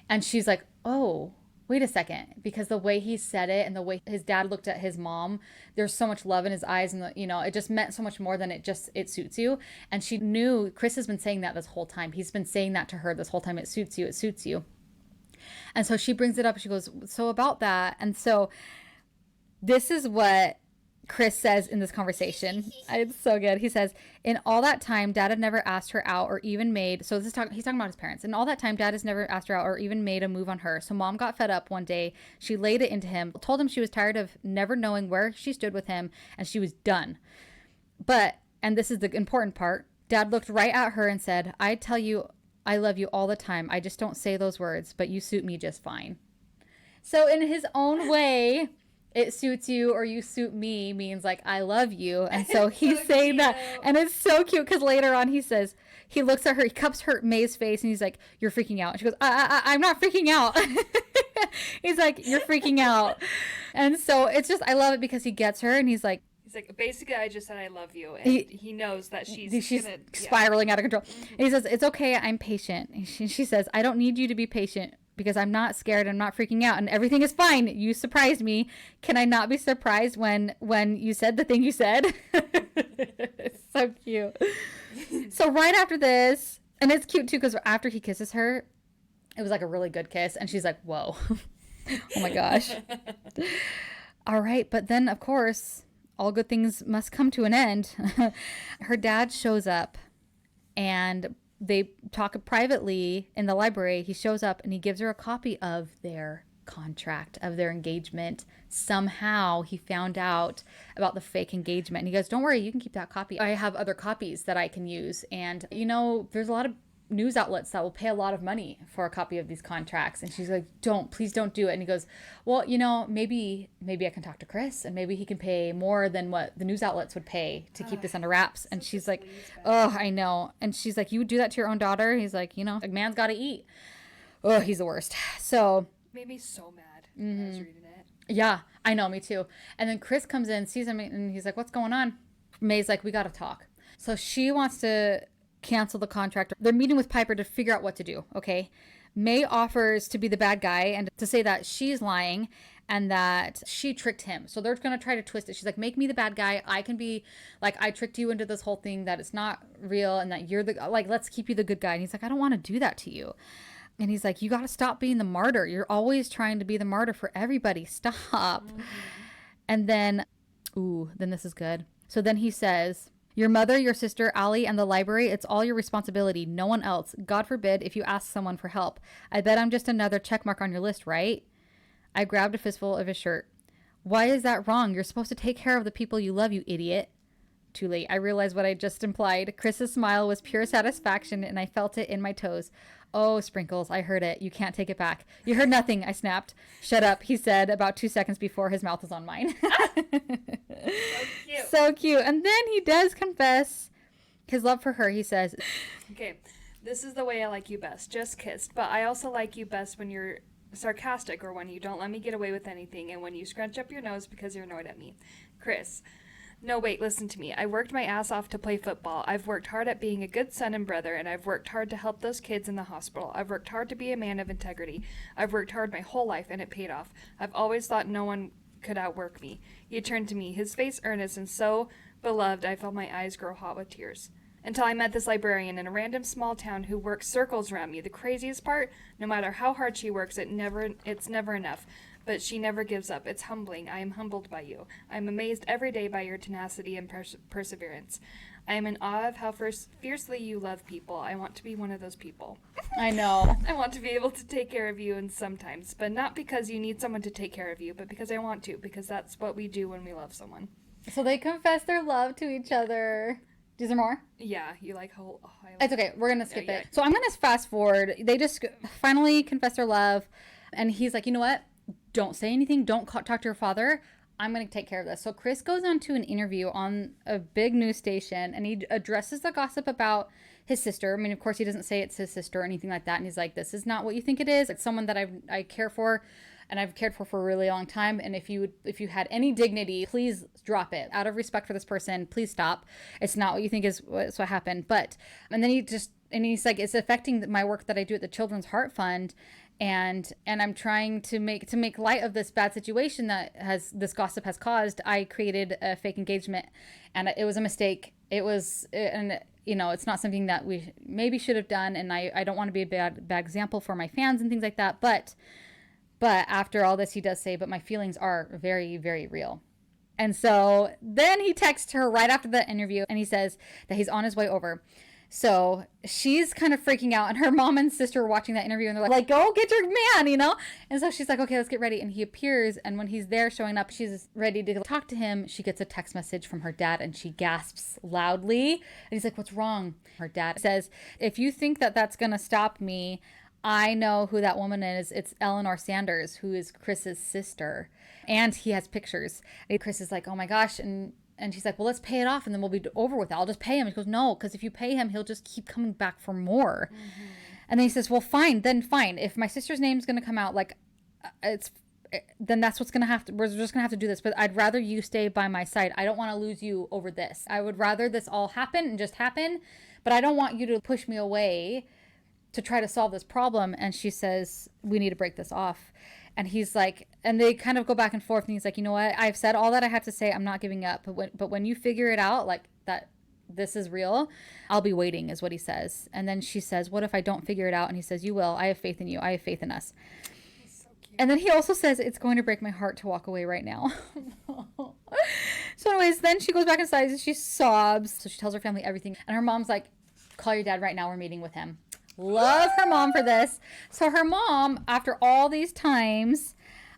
And she's like, oh, wait a second, because the way he said it and the way his dad looked at his mom, there's so much love in his eyes, and it just meant so much more than it suits you. And she knew Chris has been saying that this whole time. He's been saying that to her this whole time. It suits you. It suits you. And so she brings it up. She goes, so about that. And so this is what Chris says in this conversation. It's so good. He says, in all that time, Dad had never asked her out or even made, so he's talking about his parents. In all that time, Dad has never asked her out or even made a move on her. So Mom got fed up one day. She laid it into him, told him she was tired of never knowing where she stood with him, and she was done. But, and this is the important part, Dad looked right at her and said, I tell you, I love you all the time. I just don't say those words, but you suit me just fine. So in his own way, it suits you or you suit me means like I love you. And so he's saying that, and it's so cute because later on he says, he looks at her, he cups her May's face and he's like, you're freaking out. And she goes, I'm not freaking out. He's like, you're freaking out. And so it's just, I love it because he gets her and he's like, basically, I just said I love you, and he knows that she's spiraling out of control. And he says, it's okay, I'm patient. And she says, I don't need you to be patient because I'm not scared, I'm not freaking out, and everything is fine. You surprised me. Can I not be surprised when you said the thing you said? It's so cute. So right after this, and it's cute too because after he kisses her, it was like a really good kiss, and she's like, whoa. Oh my gosh. All right, but then of course, all good things must come to an end. Her dad shows up and they talk privately in the library. He shows up and he gives her a copy of their contract, of their engagement. Somehow he found out about the fake engagement. And he goes, don't worry, you can keep that copy. I have other copies that I can use. And, there's a lot of news outlets that will pay a lot of money for a copy of these contracts. And she's like, please don't do it. And he goes, well, maybe I can talk to Chris and maybe he can pay more than what the news outlets would pay to keep this under wraps. And she's like, oh, I know. And she's like, you would do that to your own daughter? He's like, a man's got to eat. Oh, he's the worst. So made me so mad when I was reading it. Yeah, I know, me too. And then Chris comes in, sees him, and he's like, what's going on? May's like, we got to talk. So she wants to cancel the contract. They're meeting with Piper to figure out what to do, okay? May offers to be the bad guy and to say that she's lying and that she tricked him. So they're going to try to twist it. She's like, make me the bad guy. I can be like, I tricked you into this whole thing, that it's not real and that you're let's keep you the good guy. And he's like, I don't want to do that to you. And he's like, you got to stop being the martyr. You're always trying to be the martyr for everybody. Stop. Mm-hmm. And then this is good. So then he says, your mother, your sister, Allie, and the library, it's all your responsibility, no one else. God forbid if you ask someone for help. I bet I'm just another check mark on your list, right? I grabbed a fistful of his shirt. Why is that wrong? You're supposed to take care of the people you love, you idiot. too late. I realized what I just implied. Chris's smile was pure satisfaction, and I felt it in my toes. Oh, Sprinkles, I heard it. You can't take it back. You heard nothing, I snapped. Shut up, he said about 2 seconds before his mouth was on mine. So cute. So cute. And then he does confess his love for her. He says, Okay, this is the way I like you best. Just kissed. But I also like you best when you're sarcastic or when you don't let me get away with anything and when you scrunch up your nose because you're annoyed at me. Chris. No, wait, listen to me. I worked my ass off to play football. I've worked hard at being a good son and brother, and I've worked hard to help those kids in the hospital. I've worked hard to be a man of integrity. I've worked hard my whole life, and it paid off. I've always thought no one could outwork me. He turned to me, his face earnest and so beloved I felt my eyes grow hot with tears. Until I met this librarian in a random small town who works circles around me. The craziest part, no matter how hard she works, it's never enough. But she never gives up. It's humbling. I am humbled by you. I am amazed every day by your tenacity and perseverance. I am in awe of how fiercely you love people. I want to be one of those people. I know. I want to be able to take care of you and sometimes, but not because you need someone to take care of you, but because I want to, because that's what we do when we love someone. So they confess their love to each other. Is there more? Yeah, you like how... Oh, I like It's okay. We're going to skip yeah. it. So I'm going to fast forward. They just finally confess their love. And he's like, you know what? Don't say anything. Don't talk to your father. I'm going to take care of this. So Chris goes on to an interview on a big news station and he addresses the gossip about his sister. I mean, of course, he doesn't say it's his sister or anything like that. And he's like, this is not what you think it is. It's someone that I care for and I've cared for a really long time. And if you had any dignity, please drop it. Out of respect for this person, please stop. It's not what you think is what happened. And then he's like, it's affecting my work that I do at the Children's Heart Fund. And I'm trying to make light of this bad situation that this gossip has caused. I created a fake engagement and it was a mistake. It's not something that we maybe should have done. And I don't want to be a bad example for my fans and things like that. But after all this, he does say, but my feelings are very, very real. And so then he texts her right after the interview and he says that he's on his way over. So she's kind of freaking out and her mom and sister are watching that interview and they're like, go get your man, And so she's like, okay, let's get ready. And he appears. And when he's there showing up, she's ready to talk to him. She gets a text message from her dad and she gasps loudly. And he's like, what's wrong? Her dad says, if you think that that's going to stop me, I know who that woman is. It's Eleanor Sanders, who is Chris's sister. And he has pictures. And Chris is like, oh my gosh. And she's like, well, let's pay it off and then we'll be over with it. I'll just pay him. He goes, no, because if you pay him, he'll just keep coming back for more. Mm-hmm. And then he says, well, fine. If my sister's name's going to come out, then that's what's going to have to, we're just going to have to do this. But I'd rather you stay by my side. I don't want to lose you over this. I would rather this all happen and just happen. But I don't want you to push me away to try to solve this problem. And she says, we need to break this off. And he's like, and they kind of go back and forth. And he's like, you know what? I've said all that I have to say. I'm not giving up. But when you figure it out, like that, this is real, I'll be waiting, is what he says. And then she says, what if I don't figure it out? And he says, you will. I have faith in you. I have faith in us. So cute. And then he also says, it's going to break my heart to walk away right now. So anyways, then she goes back inside and she sobs. So she tells her family everything. And her mom's like, call your dad right now. We're meeting with him. Love her mom for this. So her mom, after all these times,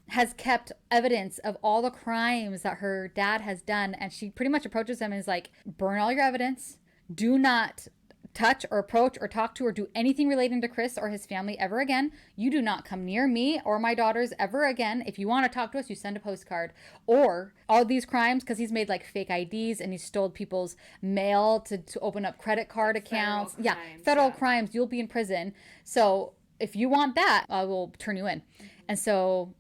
has kept evidence of all the crimes that her dad has done. And she pretty much approaches him and is like, burn all your evidence. Do not touch or approach or talk to or do anything relating to Chris or his family ever again. You do not come near me or my daughters ever again. If you want to talk to us, you send a postcard. Or all these crimes, because he's made like fake IDs and he stole people's mail to open up credit card accounts. Federal crimes. You'll be in prison. So if you want that, I will turn you in. And so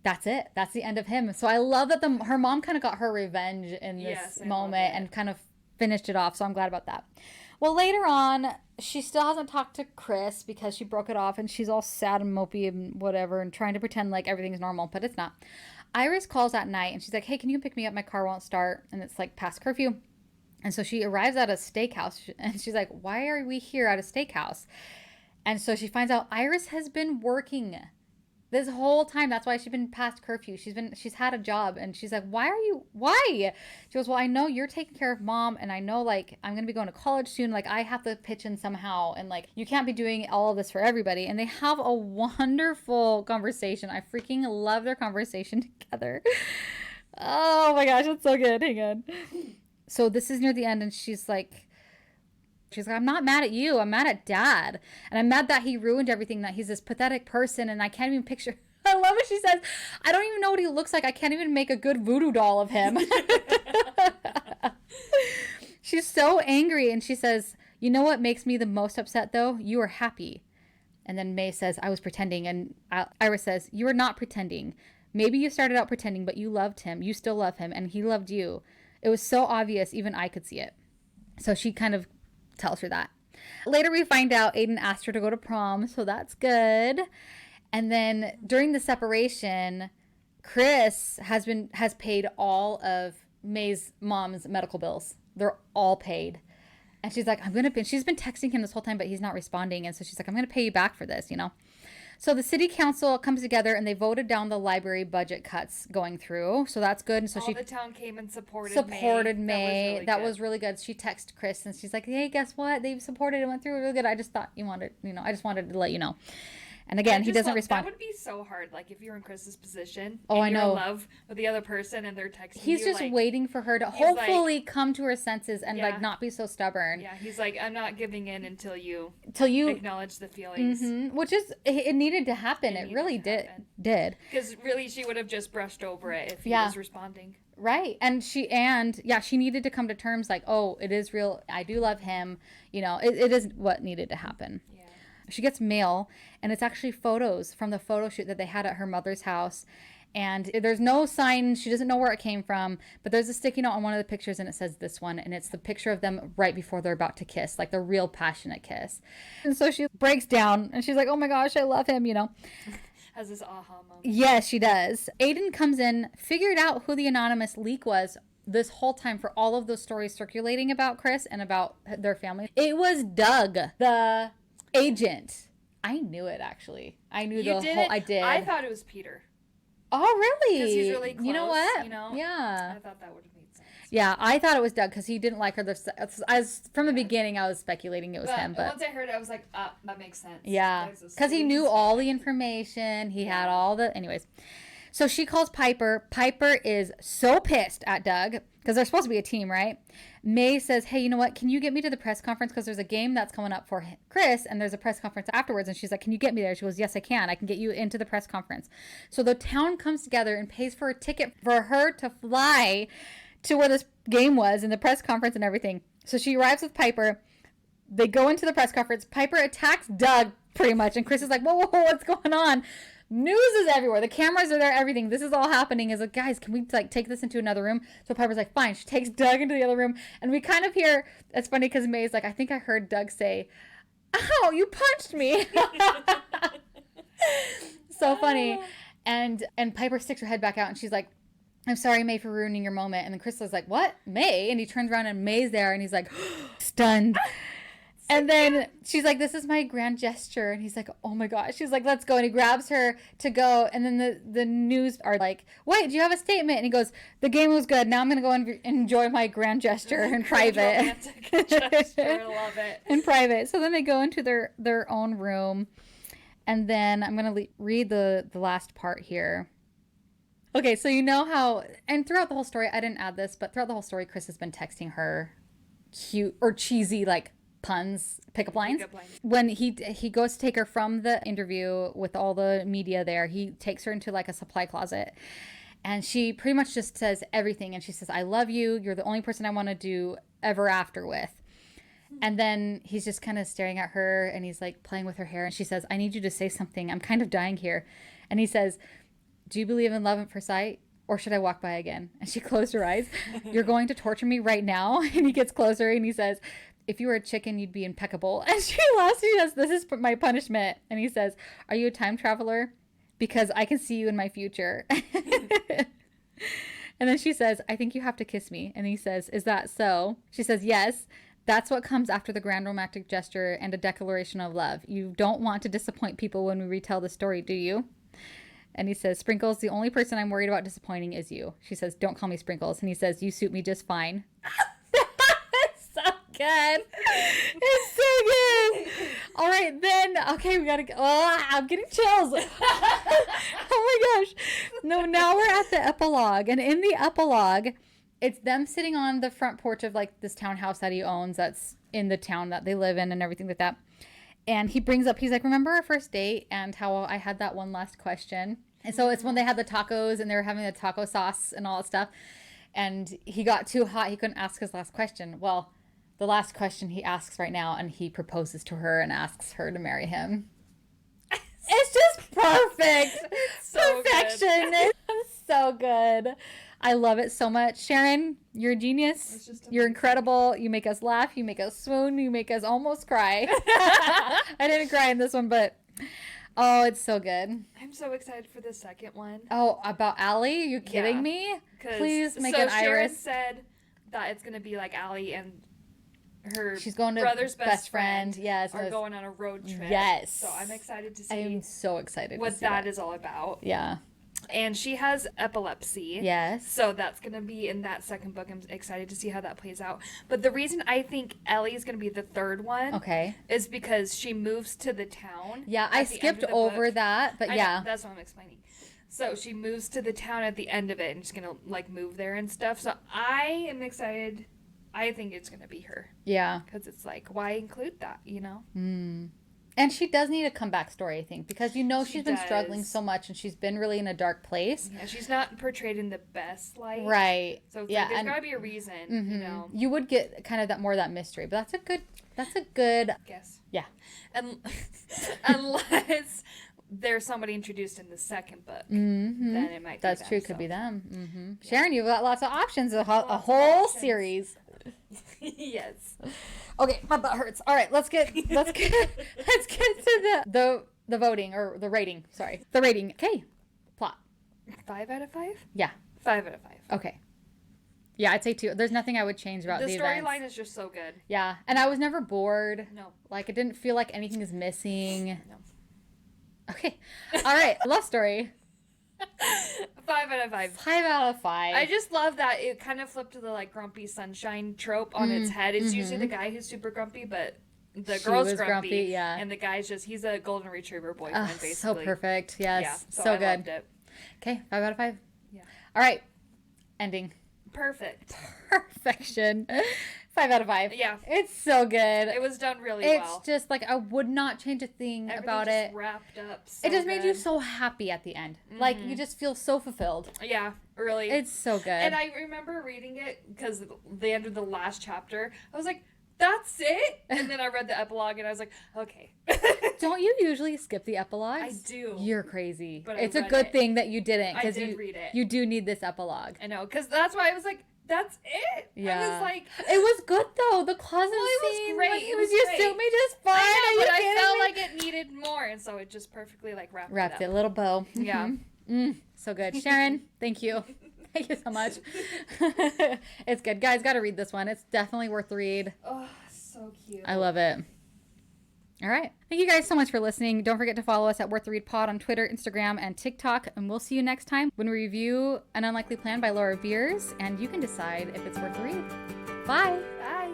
that's it. That's the end of him. So I love that her mom kind of got her revenge in this moment and kind of finished it off. So I'm glad about that. Well, later on, she still hasn't talked to Chris because she broke it off and she's all sad and mopey and whatever and trying to pretend like everything's normal, but it's not. Iris calls at night and she's like, hey, can you pick me up? My car won't start. And it's like past curfew. And so she arrives at a steakhouse and she's like, why are we here at a steakhouse? And so she finds out Iris has been working this whole time. That's why she's been past curfew. She's had a job and she's like, why? She goes, well, I know you're taking care of mom and I know like I'm going to be going to college soon. Like I have to pitch in somehow. And like, you can't be doing all of this for everybody. And they have a wonderful conversation. I freaking love their conversation together. Oh my gosh. It's so good. Hang on. So this is near the end, and she's like, I'm not mad at you. I'm mad at Dad. And I'm mad that he ruined everything, that he's this pathetic person, and I can't even picture. I love what she says. I don't even know what he looks like. I can't even make a good voodoo doll of him. She's so angry, and she says, you know what makes me the most upset, though? You are happy. And then May says, I was pretending. And Iris says, you are not pretending. Maybe you started out pretending, but you loved him. You still love him, and he loved you. It was so obvious, even I could see it. So she kind of tells her that. Later we find out Aiden asked her to go to prom, so that's good. And then during the separation, Chris has paid all of May's mom's medical bills. They're all paid. And she's like, she's been texting him this whole time, but he's not responding. And so she's like, I'm going to pay you back for this, you know? So the city council comes together and they voted down the library budget cuts going through. So that's good. And so the town came and supported May. That was really good. She texted Chris and she's like, hey, guess what? They've supported it, went through really good. I just thought I just wanted to let you know. And again, he doesn't respond. That would be so hard. Like if you're in Chris's position. Oh, and I know. You're in love with the other person and they're texting He's just waiting for her to hopefully come to her senses and not be so stubborn. Yeah, he's like, I'm not giving in until you acknowledge the feelings. Mm-hmm. Which is, it needed to happen. It really did. Because really, she would have just brushed over it if he was responding. Right. And she needed to come to terms like, oh, it is real. I do love him. You know, it is what needed to happen. Yeah. She gets mail, and it's actually photos from the photo shoot that they had at her mother's house. And there's no sign. She doesn't know where it came from, but there's a sticky note on one of the pictures, and it says this one, and it's the picture of them right before they're about to kiss, like the real passionate kiss. And so she breaks down, and she's like, oh my gosh, I love him, you know. Has this aha moment. Yes, she does. Aiden comes in, figured out who the anonymous leak was this whole time for all of those stories circulating about Chris and about their family. It was Doug, the agent. I knew it, actually. I knew I did. I thought it was Peter. Oh, really? Because he's really close. You know what? Yeah. I thought that would have made sense. Yeah, I thought it was Doug because he didn't like her. From the beginning, I was speculating it was him. But once I heard it, I was like, that makes sense. Yeah, because he knew all the information. He had all the... Anyways. So she calls Piper. Piper is so pissed at Doug because they're supposed to be a team, right? May says, hey, you know what? Can you get me to the press conference? Because there's a game that's coming up for Chris and there's a press conference afterwards. And she's like, can you get me there? She goes, yes, I can. I can get you into the press conference. So the town comes together and pays for a ticket for her to fly to where this game was and the press conference and everything. So she arrives with Piper. They go into the press conference. Piper attacks Doug pretty much. And Chris is like, whoa, what's going on? News is everywhere. The cameras are there, everything. This is all happening. Is like, guys, can we take this into another room? So Piper's like, fine. She takes Doug into the other room. And we kind of hear, it's funny because May's like, I think I heard Doug say, ow, you punched me. So funny. And Piper sticks her head back out and she's like, I'm sorry, May, for ruining your moment. And then Chris is like, what? May? And he turns around and May's there and he's like, stunned. And then she's like, this is my grand gesture. And he's like, oh my gosh. She's like, let's go. And he grabs her to go. And then the news are like, wait, do you have a statement? And he goes, the game was good. Now I'm going to go and enjoy my grand gesture in private. Romantic gesture. I love it. In private. So then they go into their own room. And then I'm going to read the last part here. Okay, so you know how, and throughout the whole story, I didn't add this, but throughout the whole story, Chris has been texting her cute or cheesy, like, puns, pickup lines. When he goes to take her from the interview with all the media there, he takes her into like a supply closet and she pretty much just says everything. And she says, I love you. You're the only person I want to do ever after with. And then he's just kind of staring at her and he's like playing with her hair. And she says, I need you to say something. I'm kind of dying here. And he says, do you believe in love at first sight? Or should I walk by again? And she closed her eyes. You're going to torture me right now. And he gets closer and he says, if you were a chicken, you'd be impeccable. And she laughs. She says, this is my punishment. And he says, are you a time traveler? Because I can see you in my future. And then she says, I think you have to kiss me. And he says, is that so? She says, yes. That's what comes after the grand romantic gesture and a declaration of love. You don't want to disappoint people when we retell the story, do you? And he says, Sprinkles, the only person I'm worried about disappointing is you. She says, don't call me Sprinkles. And he says, you suit me just fine. So good. It's so good. All right, then. Okay, we gotta go. Oh, I'm getting chills. Oh my gosh. No, now we're at the epilogue. And in the epilogue, it's them sitting on the front porch of like this townhouse that he owns that's in the town that they live in and everything like that. And he brings up, he's like, remember our first date and how I had that one last question? And so it's when they had the tacos and they were having the taco sauce and all that stuff. And he got too hot. He couldn't ask his last question. Well, the last question he asks right now, and he proposes to her and asks her to marry him. It's just perfect. It's so Perfection. good. It's so good. I love it so much. Sharon, you're a genius. It's just You're amazing. incredible. You make us laugh. You make us swoon. You make us almost cry. I didn't cry in this one, but oh, it's so good. I'm so excited for the second one. Oh, about Allie? Are you kidding Yeah. me? 'Cause- Please make so an Sharon Iris. said that it's gonna be like Allie and her She's going to brother's best friend. friend Yes. are going on a road trip. Yes. So I'm excited to I see am so excited to what see that is all about. Yeah. And she has epilepsy. Yes. So that's going to be in that second book. I'm excited to see how that plays out. But the reason I think Ellie is going to be the third one Okay. is because she moves to the town. Yeah, at I the end skipped of the over book. that, but I know, yeah. that's what I'm explaining. So she moves to the town at the end of it and she's going to like move there and stuff. So I am excited. I think it's going to be her Yeah. because it's like, why include that, you know? And she does need a comeback story, I think, because She she's been struggling does. so much and she's been really in a dark place. Yeah, she's not portrayed in the best light. Right. So it's Yeah, like, there's and- got to be a reason, you know? You would get kind of that more of that mystery, but that's a good Guess. yeah. And unless there's somebody introduced in the second book, then it might. That's be true. them, Could be so. them. Sharon, you've got lots of options. A of whole options. series. Yes. Okay, my butt hurts. All right, let's get to the voting or the rating. Sorry, the rating. Okay, plot. 5 out of 5. Yeah. 5 out of 5. Okay. Yeah, I'd say 2. There's nothing I would change about The the events. storyline is just so good. Yeah, and I was never bored. No. Like, it didn't feel like anything is missing. No. Okay. All right. Love story. 5 out of 5. 5 out of 5. I just love that it kind of flipped to the like grumpy sunshine trope on its head. It's usually the guy who's super grumpy, but the She girl's was grumpy, grumpy, yeah. and the guy's he's a golden retriever boyfriend, basically. so perfect. Yes. Yeah, so I good. loved it. Okay. 5 out of 5. Yeah. All right. Ending. Perfect. Perfection. 5 out of 5. Yeah. It's so good. It was done really It's well. just like I would not change a thing Everything about just it. wrapped up. So It just made you good. so happy at the end. Like you just feel so fulfilled. Yeah, really. It's so good. And I remember reading it because the end of the last chapter, I was like, that's it? And then I read the epilogue and I was like, okay. Don't you usually skip the epilogues? I do. You're crazy. But I it's a read good it. thing that you didn't I because did you read it. you do need this epilogue. I know, because that's why I was like, that's it? Yeah. I was like, It was good though. The closet it was scene. great. Like, It it was was you great. suit me just fine. I Are know, you but I kidding felt me? like it needed more. And so it just perfectly like wrapped Wrapped it it, up. a little bow. Yeah. So good. Sharon, thank you. Thank you so much. It's good. Guys, got to read this one. It's definitely worth the read. Oh, so cute. I love it. All right. Thank you guys so much for listening. Don't forget to follow us at Worth the Read Pod on Twitter, Instagram, and TikTok. And we'll see you next time when we review An Unlikely Plan by Laura Beers. And you can decide if it's worth the read. Bye. Bye.